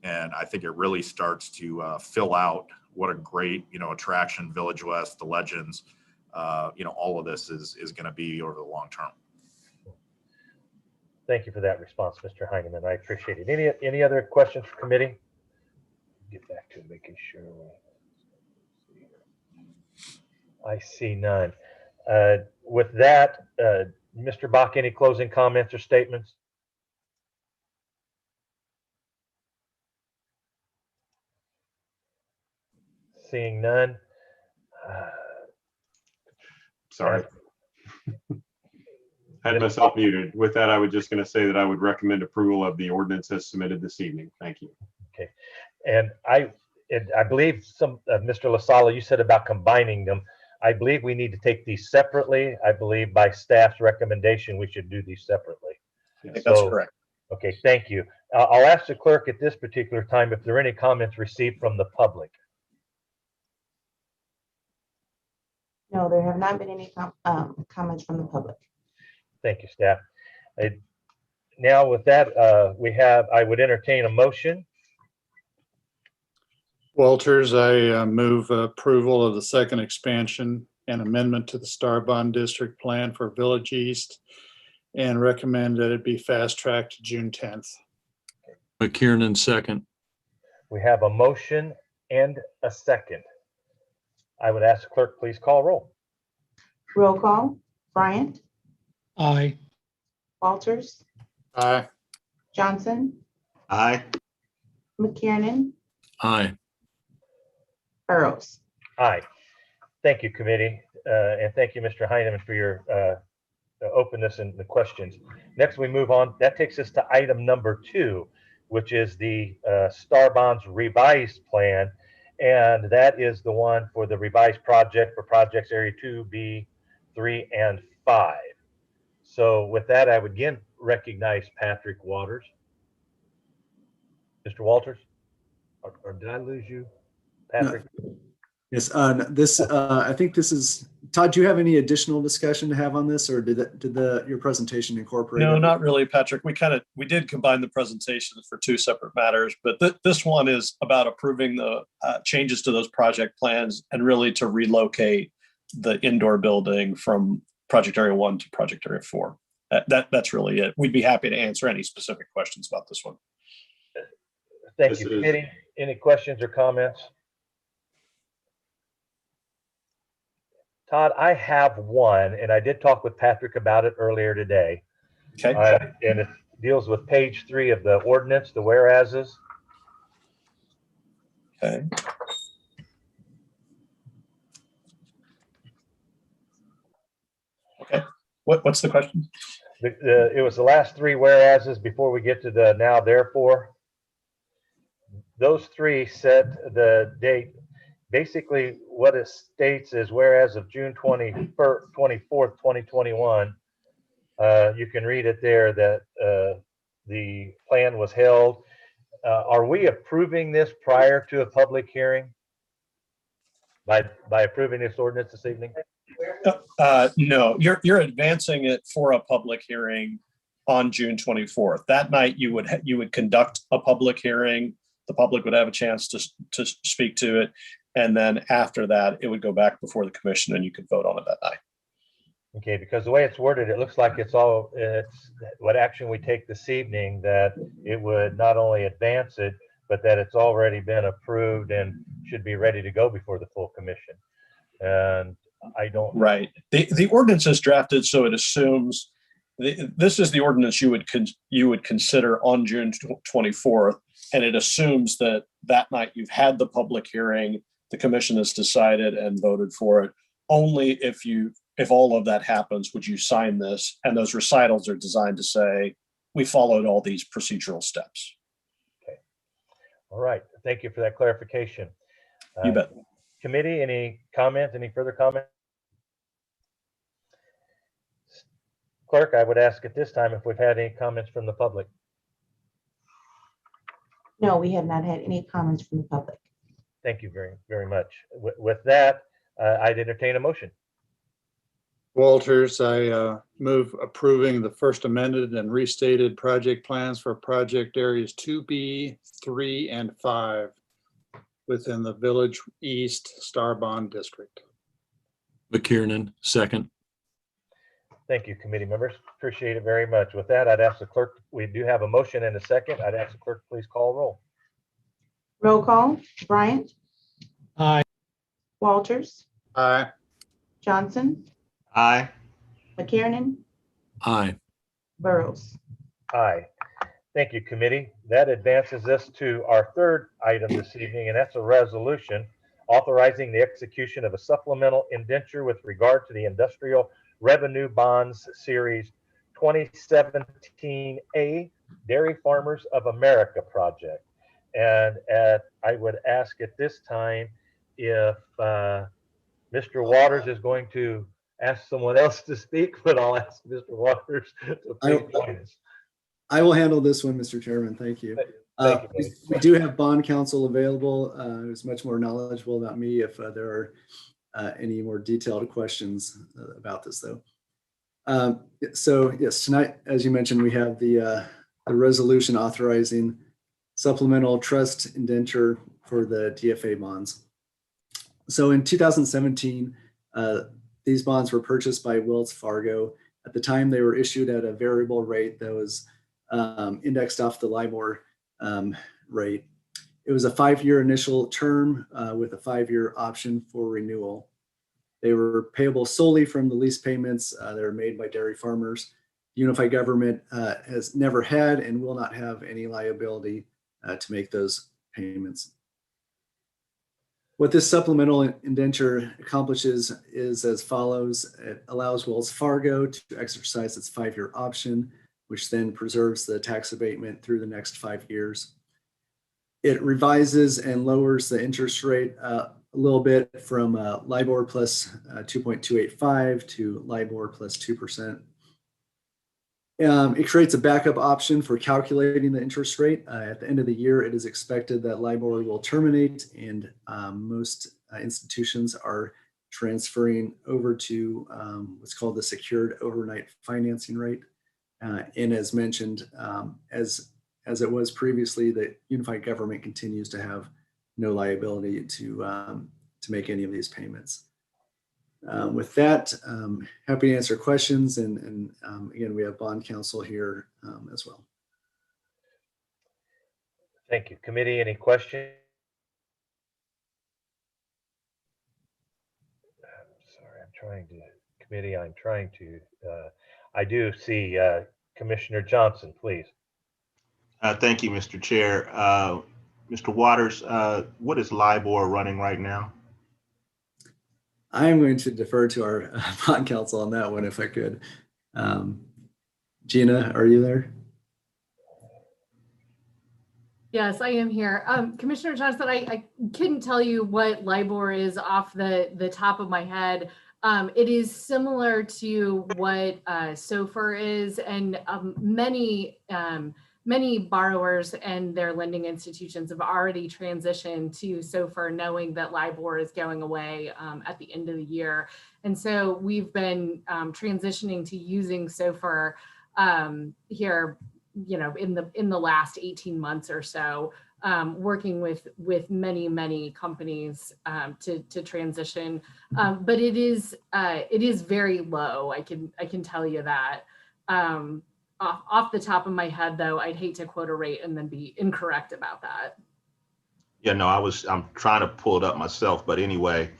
And I think it really starts to fill out what a great, attraction, Village West, the Legends, all of this is going to be over the long term. Thank you for that response, Mr. Heineman. I appreciate it. Any other questions for committee? Get back to making sure. I see none. With that, Mr. Bach, any closing comments or statements? Seeing none. Sorry. I had myself muted. With that, I was just going to say that I would recommend approval of the ordinance as submitted this evening. Thank you. Okay. And I believe Mr. LaSala, you said about combining them. I believe we need to take these separately. I believe by staff's recommendation, we should do these separately. I think that's correct. Okay, thank you. I'll ask the clerk at this particular time if there are any comments received from the public. No, there have not been any comments from the public. Thank you, staff. Now with that, I would entertain a motion. Walters, I move approval of the second expansion and amendment to the Star Bond District Plan for Village East and recommend that it be fast-tracked to June 10th. McKiernan, second. We have a motion and a second. I would ask the clerk, please call roll. Roll call. Bryant. Aye. Walters. Aye. Johnson. Aye. McKiernan. Aye. Burrows. Aye. Thank you, committee. And thank you, Mr. Heineman, for your openness and the questions. Next, we move on. That takes us to item number 2, which is the Star Bonds revised plan. And that is the one for the revised project for projects area 2B, 3, and 5. So with that, I would again recognize Patrick Waters. Mr. Walters, or did I lose you? Patrick? No. Yes, I think this is Todd, do you have any additional discussion to have on this, or did your presentation incorporate? No, it? not really, Patrick. We did combine the presentations for two separate matters, but this one is about approving the changes to those project plans and really to relocate the indoor building from project area 1 to project area 4. That's really it. We'd be happy to answer any specific questions about this one. Thank you. Committee, any questions or comments? Todd, I have one, and I did talk with Patrick about it earlier today. Okay. And it deals with page 3 of the ordinance, the whereases. Okay. Okay. What's the question? It was the last 3 whereases before we get to the now therefore. Those 3 set the date. Basically, what it states is whereas of June 24th, 2021, you can read it there that the plan was held. Are we approving this prior to a public hearing by approving this ordinance this evening? No, you're advancing it for a public hearing on June 24th. That night, you would conduct a public hearing. The public would have a chance to speak to it. And then after that, it would go back before the commission and you could vote on it that night. Okay, because the way it's worded, it looks like it's what action we take this evening, that it would not only advance it, but that it's already been approved and should be ready to go before the full commission. And I don't. Right. The ordinance is drafted so it assumes this is the ordinance you would consider on June 24th, and it assumes that night you've had the public hearing, the commission has decided and voted for it. Only if all of that happens, would you sign this? And those recitals are designed to say, we followed all these procedural steps. Okay. All right. Thank you for that clarification. You bet. Committee, any comments, any further comments? Clerk, I would ask at this time if we've had any comments from the public. No, we have not had any comments from the public. Thank you very, very much. With that, I'd entertain a motion. Walters, I move approving the first amended and restated project plans for project areas 2B, 3, and 5 within the Village East Starbond District. McKiernan, second. Thank you, committee members. Appreciate it very much. With that, I'd ask the clerk, we do have a motion and a second. I'd ask the clerk, please call roll. Roll call. Bryant. Aye. Walters. Aye. Johnson. Aye. McKiernan. Aye. Burrows. Aye. Thank you, committee. That advances us to our third item this evening, and that's a resolution authorizing the execution of a supplemental indenture with regard to the Industrial Revenue Bonds Series 2017A Dairy Farmers of America project. And I would ask at this time if Mr. Waters is going to ask someone else to speak, but I'll ask Mr. Waters to please join us. I will handle this one, Mr. Chairman. Thank you. Thank you. We do have bond counsel available, who's much more knowledgeable about me if there are any more detailed questions about this, though. So yes, tonight, as you mentioned, we have the resolution authorizing supplemental trust indenture for the DFA bonds. So in 2017, these bonds were purchased by Wells Fargo. At the time, they were issued at a variable rate that was indexed off the LIBOR rate. It was a 5-year initial term with a 5-year option for renewal. They were payable solely from the lease payments that are made by dairy farmers. The unified government has never had and will not have any liability to make those payments. What this supplemental indenture accomplishes is as follows. It allows Wells Fargo to exercise its 5-year option, which then preserves the tax abatement through the next 5 years. It revises and lowers the interest rate a little bit from LIBOR plus 2.285 to LIBOR plus 2%. It creates a backup option for calculating the interest rate. At the end of the year, it is expected that LIBOR will terminate, and most institutions are transferring over to what's called the secured overnight financing rate. And as mentioned, as it was previously, the unified government continues to have no liability to make any of these payments. With that, happy to answer questions. And again, we have bond counsel here as well. Thank you. Committee, any questions? I'm trying to, I do see Commissioner Johnson, please. Thank you, Mr. Chair. Mr. Waters, what is LIBOR running right now? I'm going to defer to our bond counsel on that one if I could. Gina, are you there? Yes, I am here. Commissioner Johnson, I couldn't tell you what LIBOR is off the top of my head. It is similar to what SOFR is, and many borrowers and their lending institutions have already transitioned to SOFR, knowing that LIBOR is going away at the end of the year. And so we've been transitioning to using SOFR here, in the last 18 months or so, working with many companies to transition. But it is very low. I can tell you that. Off the top of my head, though, I'd hate to quote a rate and then be incorrect about that. Yeah, no, I'm trying to pull it up myself, but anyway,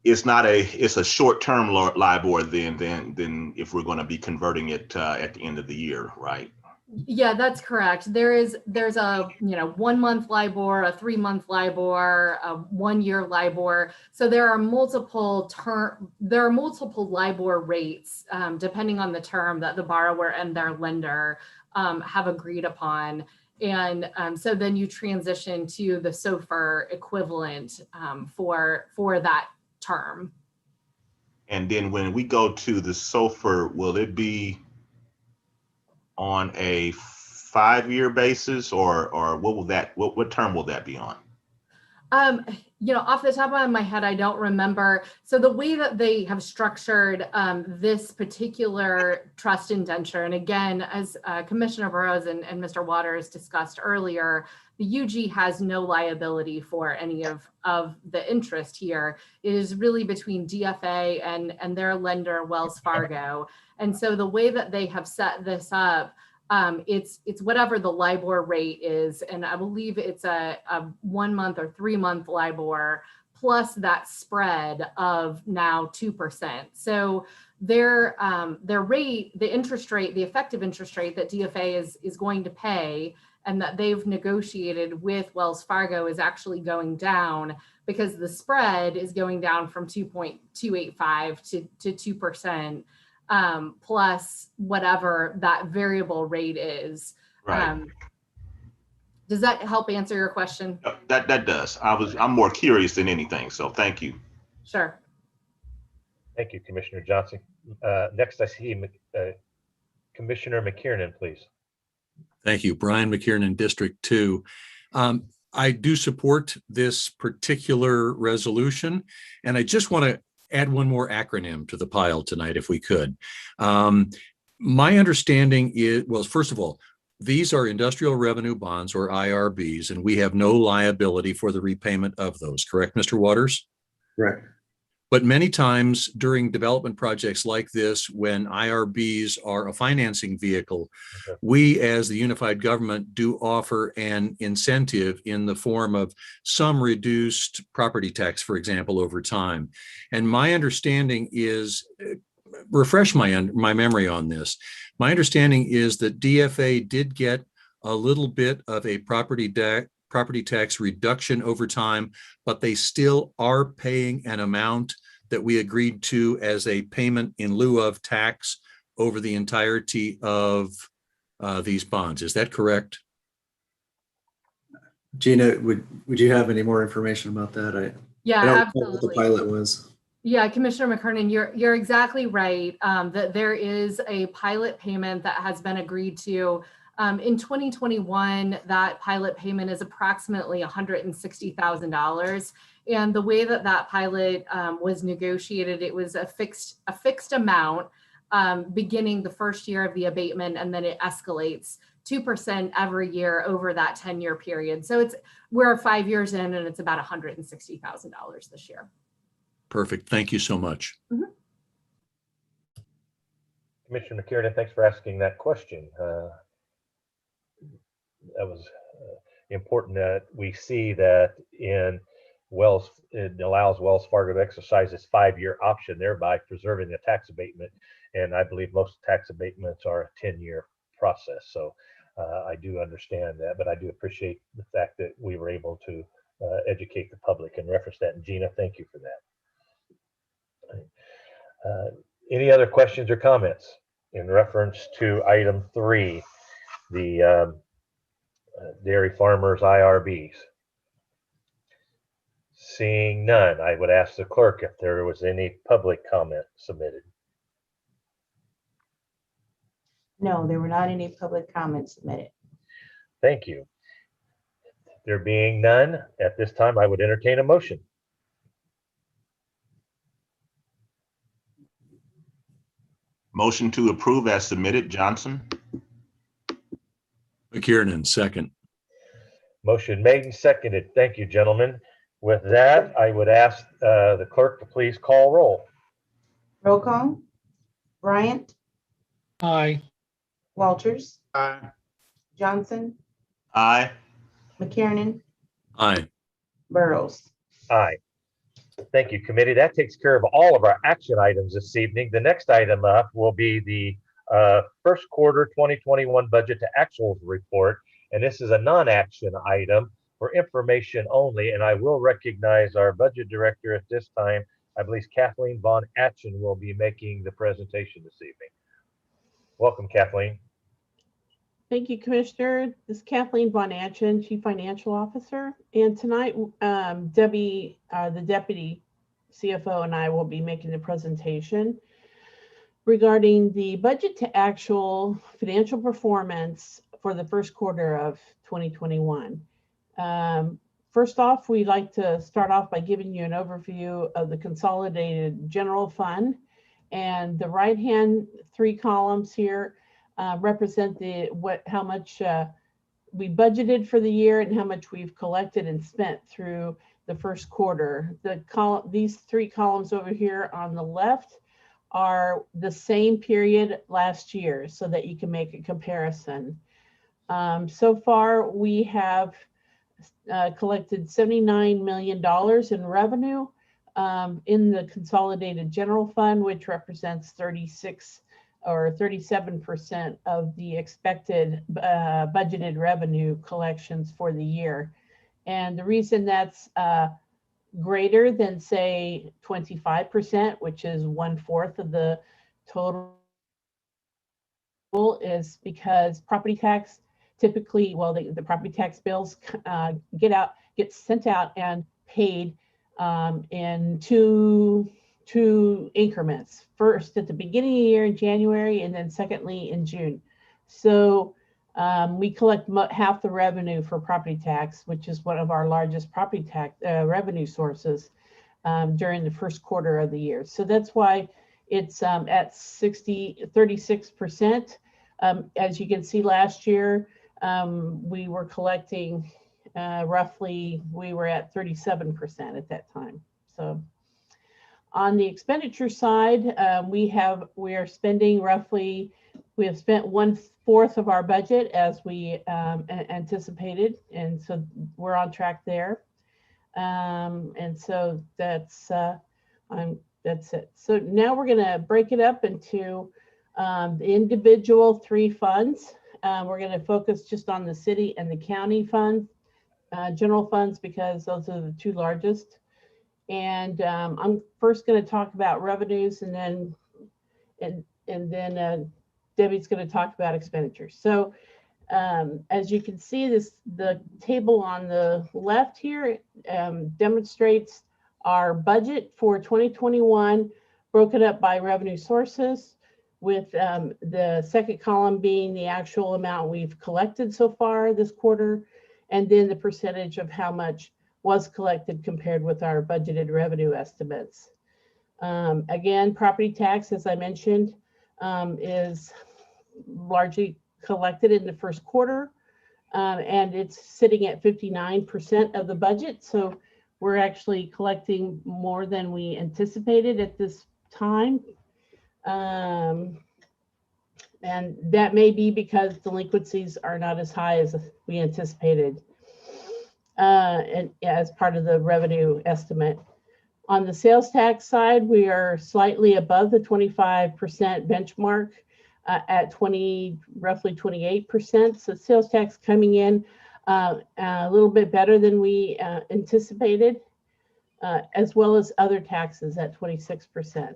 it's a short-term LIBOR than if we're going to be converting it at the end of the year, right? Yeah, that's correct. There's a 1 month LIBOR, a 3 month LIBOR, a 1 year LIBOR. So there are multiple LIBOR rates depending on the term that the borrower and their lender have agreed upon. And so then you transition to the SOFR equivalent for that term. And then when we go to the SOFR, will it be on a 5-year basis, or what term will that be on? Off the top of my head, I don't remember. So the way that they have structured this particular trust indenture, and again, as Commissioner Burrows and Mr. Waters discussed earlier, the UG has no liability for any of the interest here. It is really between DFA and their lender, Wells Fargo. And so the way that they have set this up, it's whatever the LIBOR rate is, and I believe it's a 1 month or 3 month LIBOR plus that spread of now 2%. So their rate, the interest rate, the effective interest rate that DFA is going to pay and that they've negotiated with Wells Fargo is actually going down because the spread is going down from 2.285 to 2%. Plus whatever that variable rate is. Right. Does that help answer your question? That does. I'm more curious than anything, so thank you. Sure. Thank you, Commissioner Johnson. Next, I see Commissioner McKiernan, please. Thank you. Brian McKiernan, District 2. I do support this particular resolution, and I just want to add one more acronym to the pile tonight, if we could. My understanding is, well, first of all, these are industrial revenue bonds, or IRBs, and we have no liability for the repayment of those, correct, Mr. Waters? Correct. But many times during development projects like this, when IRBs are a financing vehicle, we as the unified government do offer an incentive in the form of some reduced property tax, for example, over time. And my understanding is, refresh my memory on this, my understanding is that DFA did get a little bit of a property tax reduction over time, but they still are paying an amount that we agreed to as a payment in lieu of tax over the entirety of these bonds. Is that correct? Gina, would you have any more information about that? I don't Absolutely. know what the pilot was. Yeah, Commissioner McKernan, you're exactly right that there is a pilot payment that has been agreed to In 2021, that pilot payment is approximately $160,000. And the way that that pilot was negotiated, it was a fixed amount beginning the first year of the abatement, and then it escalates 2% every year over that 10-year period. So we're 5 years in, and it's about $160,000 this year. Perfect. Thank you so much. Mm-hmm. Commissioner McKiernan, thanks for asking that question. That was important that we see that in Wells, it allows Wells Fargo to exercise this 5-year option, thereby preserving the tax abatement. And I believe most tax abatements are a 10-year process. So I do understand that, but I do appreciate the fact that we were able to educate the public and reference that. And Gina, thank you for that. Any other questions or comments in reference to item 3, the dairy farmers IRBs? Seeing none, I would ask the clerk if there was any public comment submitted. No, there were not any public comments submitted. Thank you. There being none, at this time, I would entertain a motion. Motion to approve as submitted, Johnson. McKiernan, second. Motion made and seconded. Thank you, gentlemen. With that, I would ask the clerk to please call roll. Roll call. Bryant, Aye. Walters, Aye. Johnson, Aye. McKiernan, Aye. Burrows. Aye. Thank you, committee. That takes care of all of our action items this evening. The next item up will be the first quarter 2021 budget to actuals report. And this is a non-action item for information only. And I will recognize our budget director at this time. I believe Kathleen Von Atchen will be making the presentation this evening. Welcome, Kathleen. Thank you, Commissioner. This is Kathleen Von Atchen, Chief Financial Officer. And tonight, Debbie, the Deputy CFO, and I will be making the presentation regarding the budget to actual financial performance for the first quarter of 2021. First off, we'd like to start off by giving you an overview of the consolidated general fund. And the right-hand 3 columns here represent how much we budgeted for the year and how much we've collected and spent through the first quarter. These 3 columns over here on the left are the same period last year, so that you can make a comparison. So far, we have collected $79 million in revenue in the consolidated general fund, which represents 36 or 37% of the expected budgeted revenue collections for the year. And the reason that's greater than, say, 25%, which is 1/4 of the total, is because property tax typically, well, the property tax bills get sent out and paid in two increments. First at the beginning of the year in January, and then secondly in June. So we collect half the revenue for property tax, which is one of our largest property tax revenue sources during the first quarter of the year. So that's why it's at 36%. As you can see, last year we were collecting roughly, we were at 37% at that time. So on the expenditure side, we are spending roughly, we have spent 1/4 of our budget as we anticipated, and so we're on track there. And so that's it. So now we're going to break it up into the individual 3 funds. We're going to focus just on the city and the county funds, general funds, because those are the 2 largest. And I'm first going to talk about revenues, and then Debbie's going to talk about expenditures. So as you can see, the table on the left here demonstrates our budget for 2021 broken up by revenue sources. with the second column being the actual amount we've collected so far this quarter, and then the percentage of how much was collected compared with our budgeted revenue estimates. Again, property tax, as I mentioned, is largely collected in the first quarter, and it's sitting at 59% of the budget. So we're actually collecting more than we anticipated at this time. And that may be because delinquencies are not as high as we anticipated, and as part of the revenue estimate. On the sales tax side, we are slightly above the 25% benchmark at roughly 28%. So sales tax coming in a little bit better than we anticipated, as well as other taxes at 26%.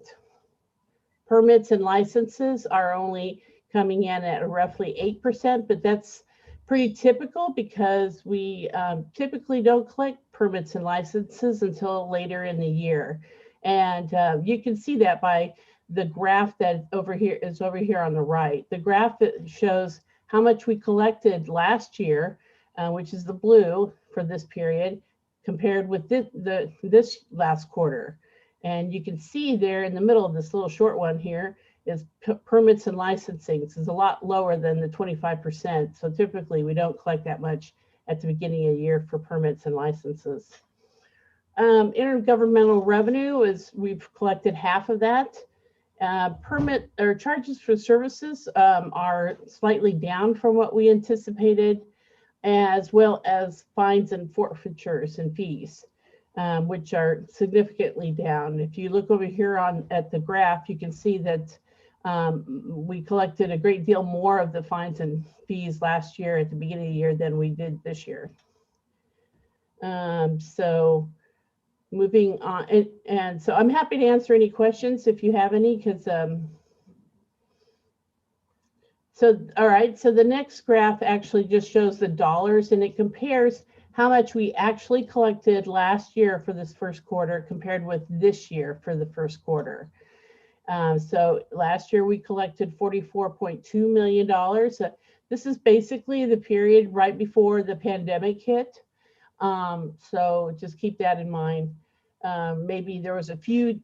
Permits and licenses are only coming in at roughly 8%, but that's pretty typical because we typically don't collect permits and licenses until later in the year. And you can see that by the graph that is over here on the right. The graph that shows how much we collected last year, which is the blue for this period, compared with this last quarter. And you can see there in the middle of this little short one here is permits and licensing. This is a lot lower than the 25%. So typically we don't collect that much at the beginning of the year for permits and licenses. Intergovernmental revenue is we've collected half of that. Permit or charges for services are slightly down from what we anticipated, as well as fines and forfeitures and fees, which are significantly down. If you look over here at the graph, you can see that we collected a great deal more of the fines and fees last year at the beginning of the year than we did this year. So moving on, and so I'm happy to answer any questions if you have any, because all right, so the next graph actually just shows the dollars, and it compares how much we actually collected last year for this first quarter compared with this year for the first quarter. So last year we collected $44.2 million. This is basically the period right before the pandemic hit. So just keep that in mind. Maybe there was a few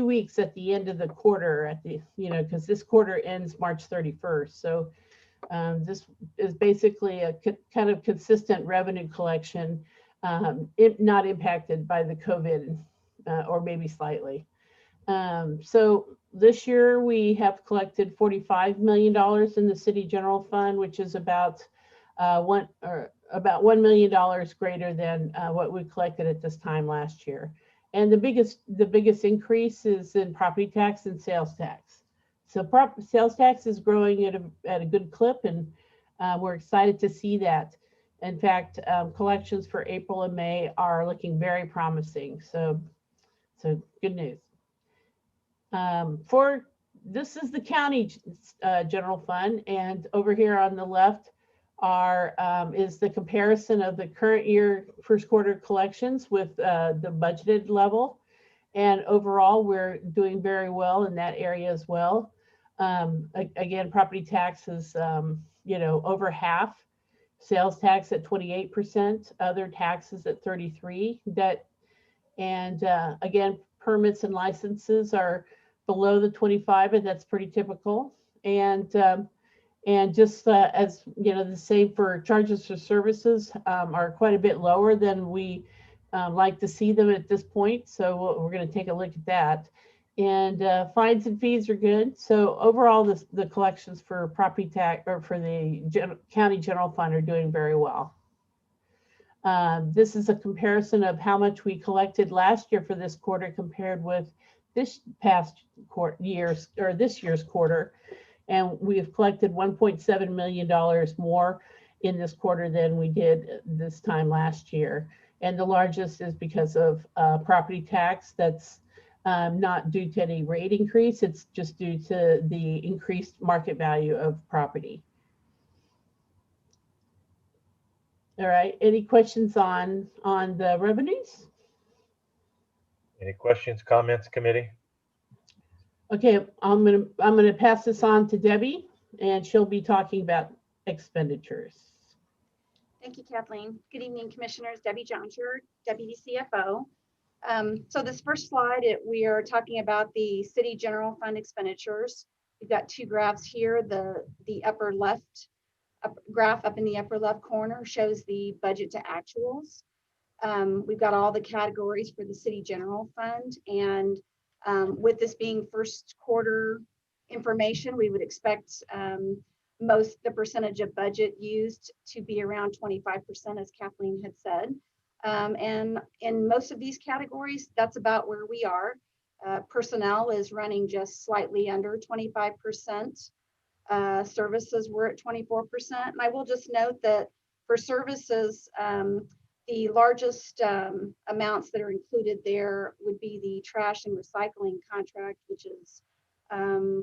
weeks at the end of the quarter because this quarter ends March 31st. So this is basically a kind of consistent revenue collection, not impacted by the COVID, or maybe slightly. So this year we have collected $45 million in the city general fund, which is about $1 million greater than what we collected at this time last year. And the biggest increase is in property tax and sales tax. So sales tax is growing at a good clip, and we're excited to see that. In fact, collections for April and May are looking very promising. So good news. This is the county general fund, and over here on the left is the comparison of the current year first quarter collections with the budgeted level. And overall, we're doing very well in that area as well. Again, property tax is over half, sales tax at 28%, other taxes at 33%. And again, permits and licenses are below the 25%, and that's pretty typical. And just as the same for charges for services are quite a bit lower than we like to see them at this point. So we're going to take a look at that. And fines and fees are good. So overall, the collections for property tax or for the county general fund are doing very well. This is a comparison of how much we collected last year for this quarter compared with this year's quarter. And we have collected $1.7 million more in this quarter than we did this time last year. And the largest is because of property tax. That's not due to any rate increase. It's just due to the increased market value of property. All right, any questions on the revenues? Any questions, comments, committee? Okay, I'm gonna pass this on to Debbie, and she'll be talking about expenditures. Thank you, Kathleen. Good evening, Commissioners. Debbie Johnsher, Deputy CFO. So this first slide, we are talking about the city general fund expenditures. We've got two graphs here. The upper left graph up in the upper left corner shows the budget to actuals. We've got all the categories for the city general fund, and with this being first quarter information, we would expect the percentage of budget used to be around 25%, as Kathleen had said. And in most of these categories, that's about where we are. Personnel is running just slightly under 25%. Services were at 24%. And I will just note that for services, the largest amounts that are included there would be the trash and recycling contract, which is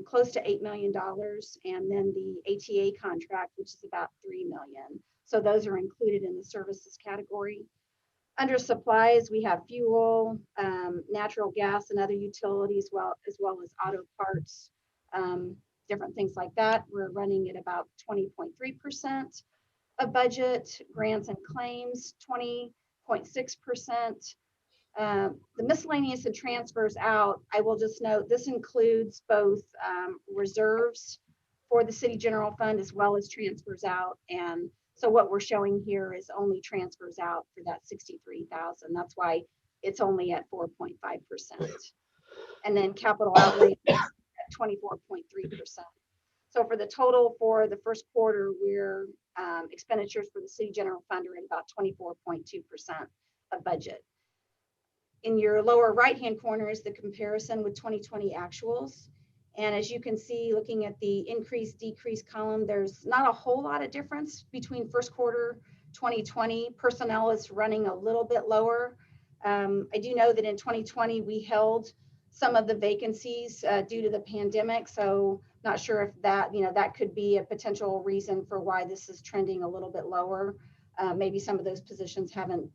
close to $8 million, and then the ATA contract, which is about $3 million. So those are included in the services category. Under supplies, we have fuel, natural gas, and other utilities, as well as auto parts, different things like that. We're running at about 20.3% of budget. Grants and claims, 20.6%. The miscellaneous and transfers out, I will just note this includes both reserves for the city general fund as well as transfers out. And so what we're showing here is only transfers out for that 63,000. That's why it's only at 4.5%. And then capital outlay at 24.3%. So for the total for the first quarter, we're expenditures for the city general fund are at about 24.2% of budget. In your lower right-hand corner is the comparison with 2020 actuals. And as you can see, looking at the increase decrease column, there's not a whole lot of difference between first quarter 2020. Personnel is running a little bit lower. I do know that in 2020, we held some of the vacancies due to the pandemic. So not sure if that, that could be a potential reason for why this is trending a little bit lower. Maybe some of those positions haven't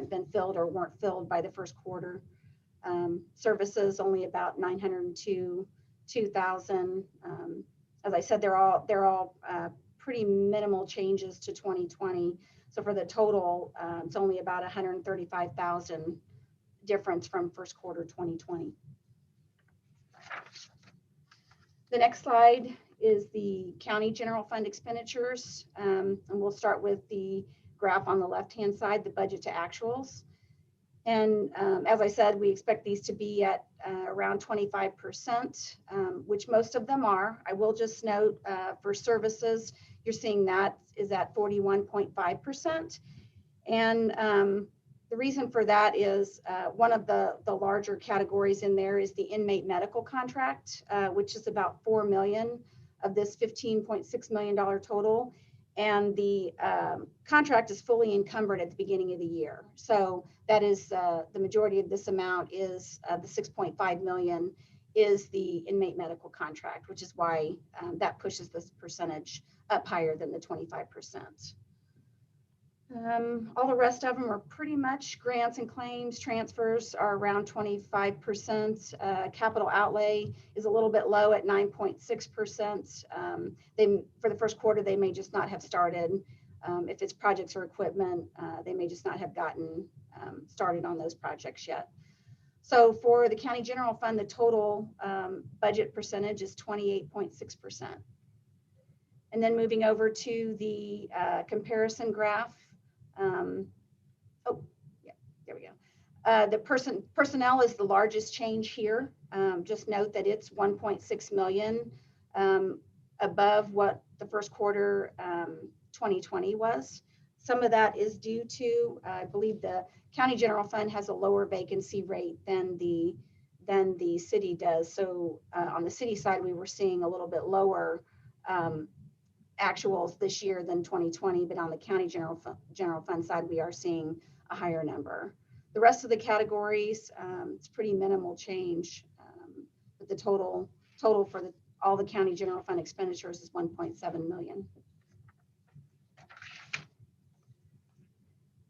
been filled or weren't filled by the first quarter. Services only about 902,000. As I said, they're all pretty minimal changes to 2020. So for the total, it's only about 135,000 difference from first quarter 2020. The next slide is the county general fund expenditures. And we'll start with the graph on the left-hand side, the budget to actuals. And as I said, we expect these to be at around 25%, which most of them are. I will just note for services, you're seeing that is at 41.5%. And the reason for that is one of the larger categories in there is the inmate medical contract, which is about $4 million of this $15.6 million total. And the contract is fully encumbered at the beginning of the year. So that is the majority of this amount is the 6.5 million is the inmate medical contract, which is why that pushes this percentage up higher than the 25%. All the rest of them are pretty much grants and claims. Transfers are around 25%. Capital outlay is a little bit low at 9.6%. For the first quarter, they may just not have started. If it's projects or equipment, they may just not have gotten started on those projects yet. So for the county general fund, the total budget percentage is 28.6%. And then moving over to the comparison graph. There we go. The personnel is the largest change here. Just note that it's 1.6 million above what the first quarter 2020 was. Some of that is due to, I believe the county general fund has a lower vacancy rate than the city does. So on the city side, we were seeing a little bit lower actuals this year than 2020, but on the county general fund side, we are seeing a higher number. The rest of the categories, it's pretty minimal change, but the total for all the county general fund expenditures is 1.7 million.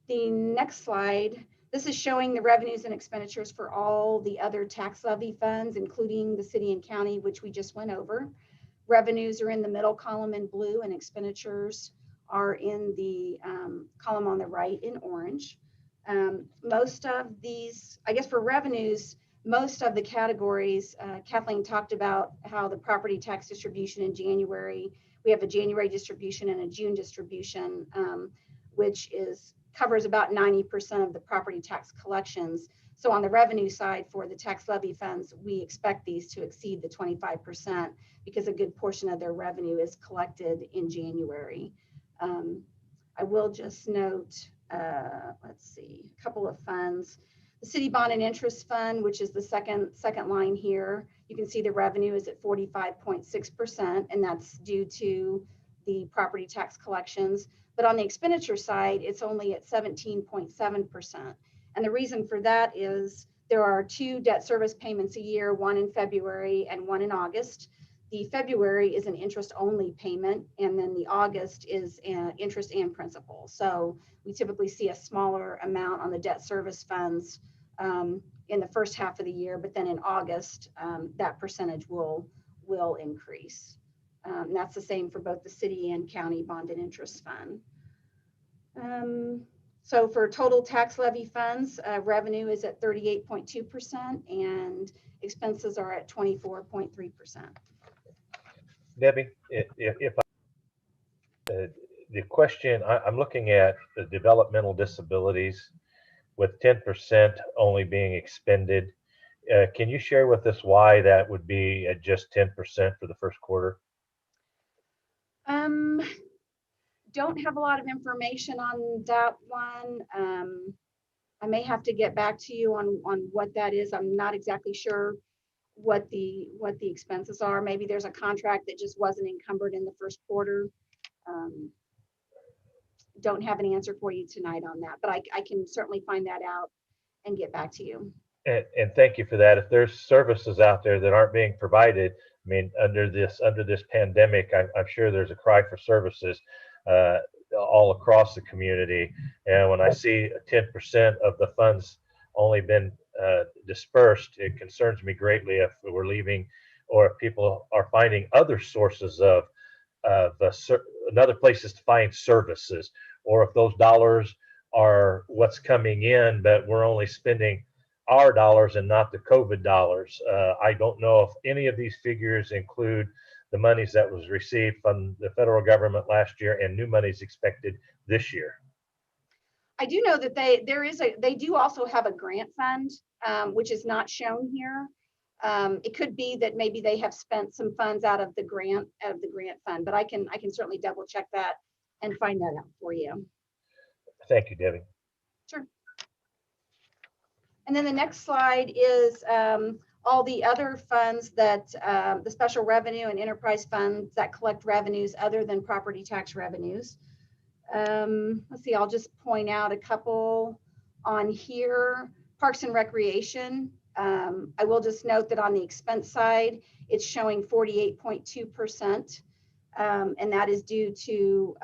The next slide, This is showing the revenues and expenditures for all the other tax levy funds, including the city and county, which we just went over. Revenues are in the middle column in blue and expenditures are in the column on the right in orange. Most of these, I guess for revenues, most of the categories, Kathleen talked about how the property tax distribution in January, we have a January distribution and a June distribution, which covers about 90% of the property tax collections. So on the revenue side for the tax levy funds, we expect these to exceed the 25% because a good portion of their revenue is collected in January. I will just note, let's see, a couple of funds. The City Bond and Interest Fund, which is the second line here, you can see the revenue is at 45.6%, and that's due to the property tax collections. But on the expenditure side, it's only at 17.7%. And the reason for that is there are 2 debt service payments a year, one in February and one in August. The February is an interest-only payment, and then the August is interest and principal. So we typically see a smaller amount on the debt service funds in the first half of the year, but then in August, that percentage will increase. That's the same for both the city and county bond and interest fund. So for total tax levy funds, revenue is at 38.2% and expenses are at 24.3%. Debbie, if the question, I'm looking at the developmental disabilities with 10% only being expended. Can you share with us why that would be at just 10% for the first quarter? Don't have a lot of information on that one. I may have to get back to you on what that is. I'm not exactly sure what the expenses are. Maybe there's a contract that just wasn't encumbered in the first quarter. Don't have an answer for you tonight on that, but I can certainly find that out and get back to you. And thank you for that. If there's services out there that aren't being provided, I mean, under this pandemic, I'm sure there's a cry for services all across the community. And when I see 10% of the funds only been dispersed, it concerns me greatly if we're leaving or if people are finding other sources of another places to find services, or if those dollars are what's coming in, but we're only spending our dollars and not the COVID dollars. I don't know if any of these figures include the monies that was received from the federal government last year and new monies expected this year. I do know that they do also have a grant fund, which is not shown here. It could be that maybe they have spent some funds out of the grant fund, but I can certainly double check that and find that out for you. Thank you, Debbie. Sure. And then the next slide is all the other funds that the special revenue and enterprise funds that collect revenues other than property tax revenues. Let's see, I'll just point out a couple on here. Parks and Recreation. I will just note that on the expense side, it's showing 48.2%, and that is due to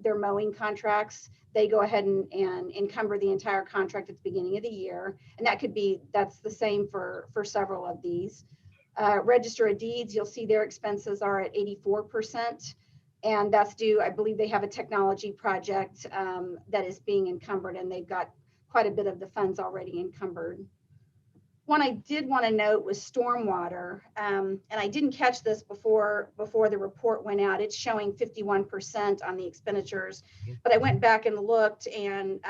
their mowing contracts. They go ahead and encumber the entire contract at the beginning of the year, and that's the same for several of these. Register of Deeds, you'll see their expenses are at 84%, and that's due, I believe they have a technology project that is being encumbered, and they've got quite a bit of the funds already encumbered. One I did want to note was stormwater, and I didn't catch this before the report went out. It's showing 51% on the expenditures, but I went back and looked and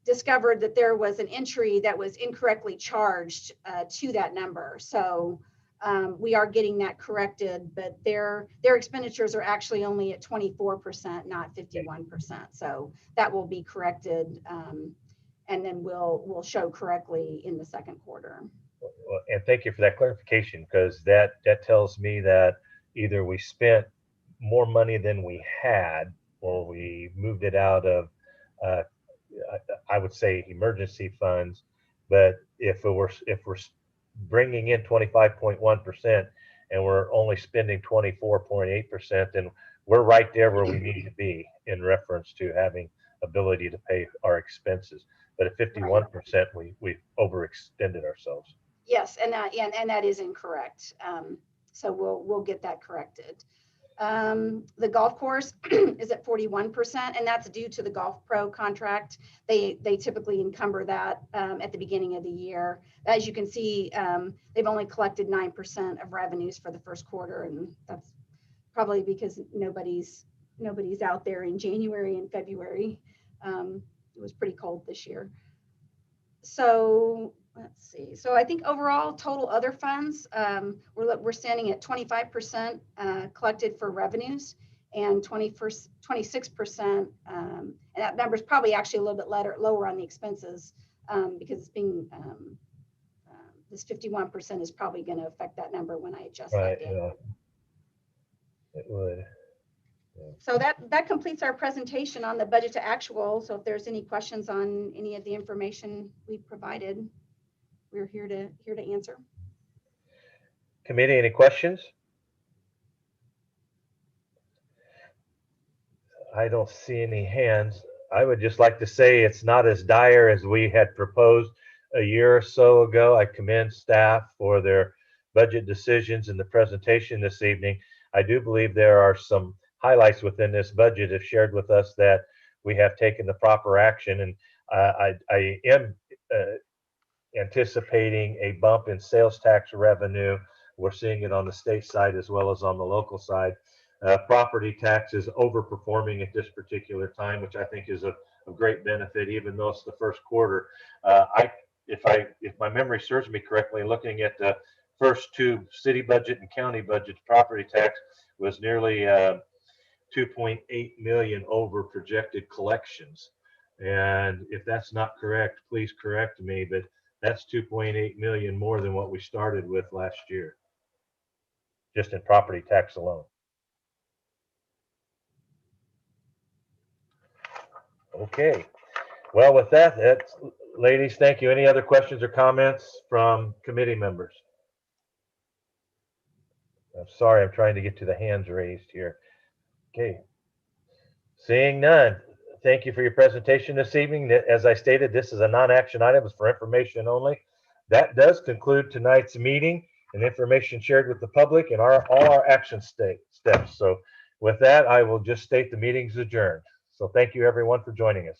discovered that there was an entry that was incorrectly charged to that number. So we are getting that corrected, but their expenditures are actually only at 24%, not 51%. So that will be corrected. And then we'll show correctly in the second quarter. Well, and thank you for that clarification, because that tells me that either we spent more money than we had, or we moved it out of, I would say, emergency funds. But if we're bringing in 25.1% and we're only spending 24.8%, then we're right there where we need to be in reference to having ability to pay our expenses. but at 51%, we overextended ourselves. Yes, and that is incorrect. So we'll get that corrected. The golf course is at 41%, and that's due to the Golf Pro contract. They typically encumber that at the beginning of the year. As you can see, they've only collected 9% of revenues for the first quarter, and that's probably because nobody's out there in January and February. It was pretty cold this year. So let's see. So I think overall total other funds, we're standing at 25% collected for revenues and 26%. And that number is probably actually a little bit lower on the expenses because it's being, this 51% is probably going to affect that number when I adjust that down. Yeah. It would. Yeah. So that completes our presentation on the budget to actual. So if there's any questions on any of the information we provided, we're here to answer. Committee, any questions? I don't see any hands. I would just like to say it's not as dire as we had proposed a year or so ago. I commend staff for their budget decisions and the presentation this evening. I do believe there are some highlights within this budget have shared with us that we have taken the proper action, and I am anticipating a bump in sales tax revenue. We're seeing it on the state side as well as on the local side. Property tax is overperforming at this particular time, which I think is a great benefit, even though it's the first quarter. If my memory serves me correctly, looking at the first two city budget and county budget, property tax was nearly 2.8 million over projected collections. And if that's not correct, please correct me, but that's 2.8 million more than what we started with last year, just in property tax alone. Okay, well, with that, ladies, thank you. Any other questions or comments from committee members? I'm sorry, I'm trying to get to the hands raised here. Okay, seeing none, thank you for your presentation this evening. As I stated, this is a non-action item, it's for information only. That does conclude tonight's meeting and information shared with the public and all our action steps. So with that, I will just state the meeting's adjourned. So thank you everyone for joining us.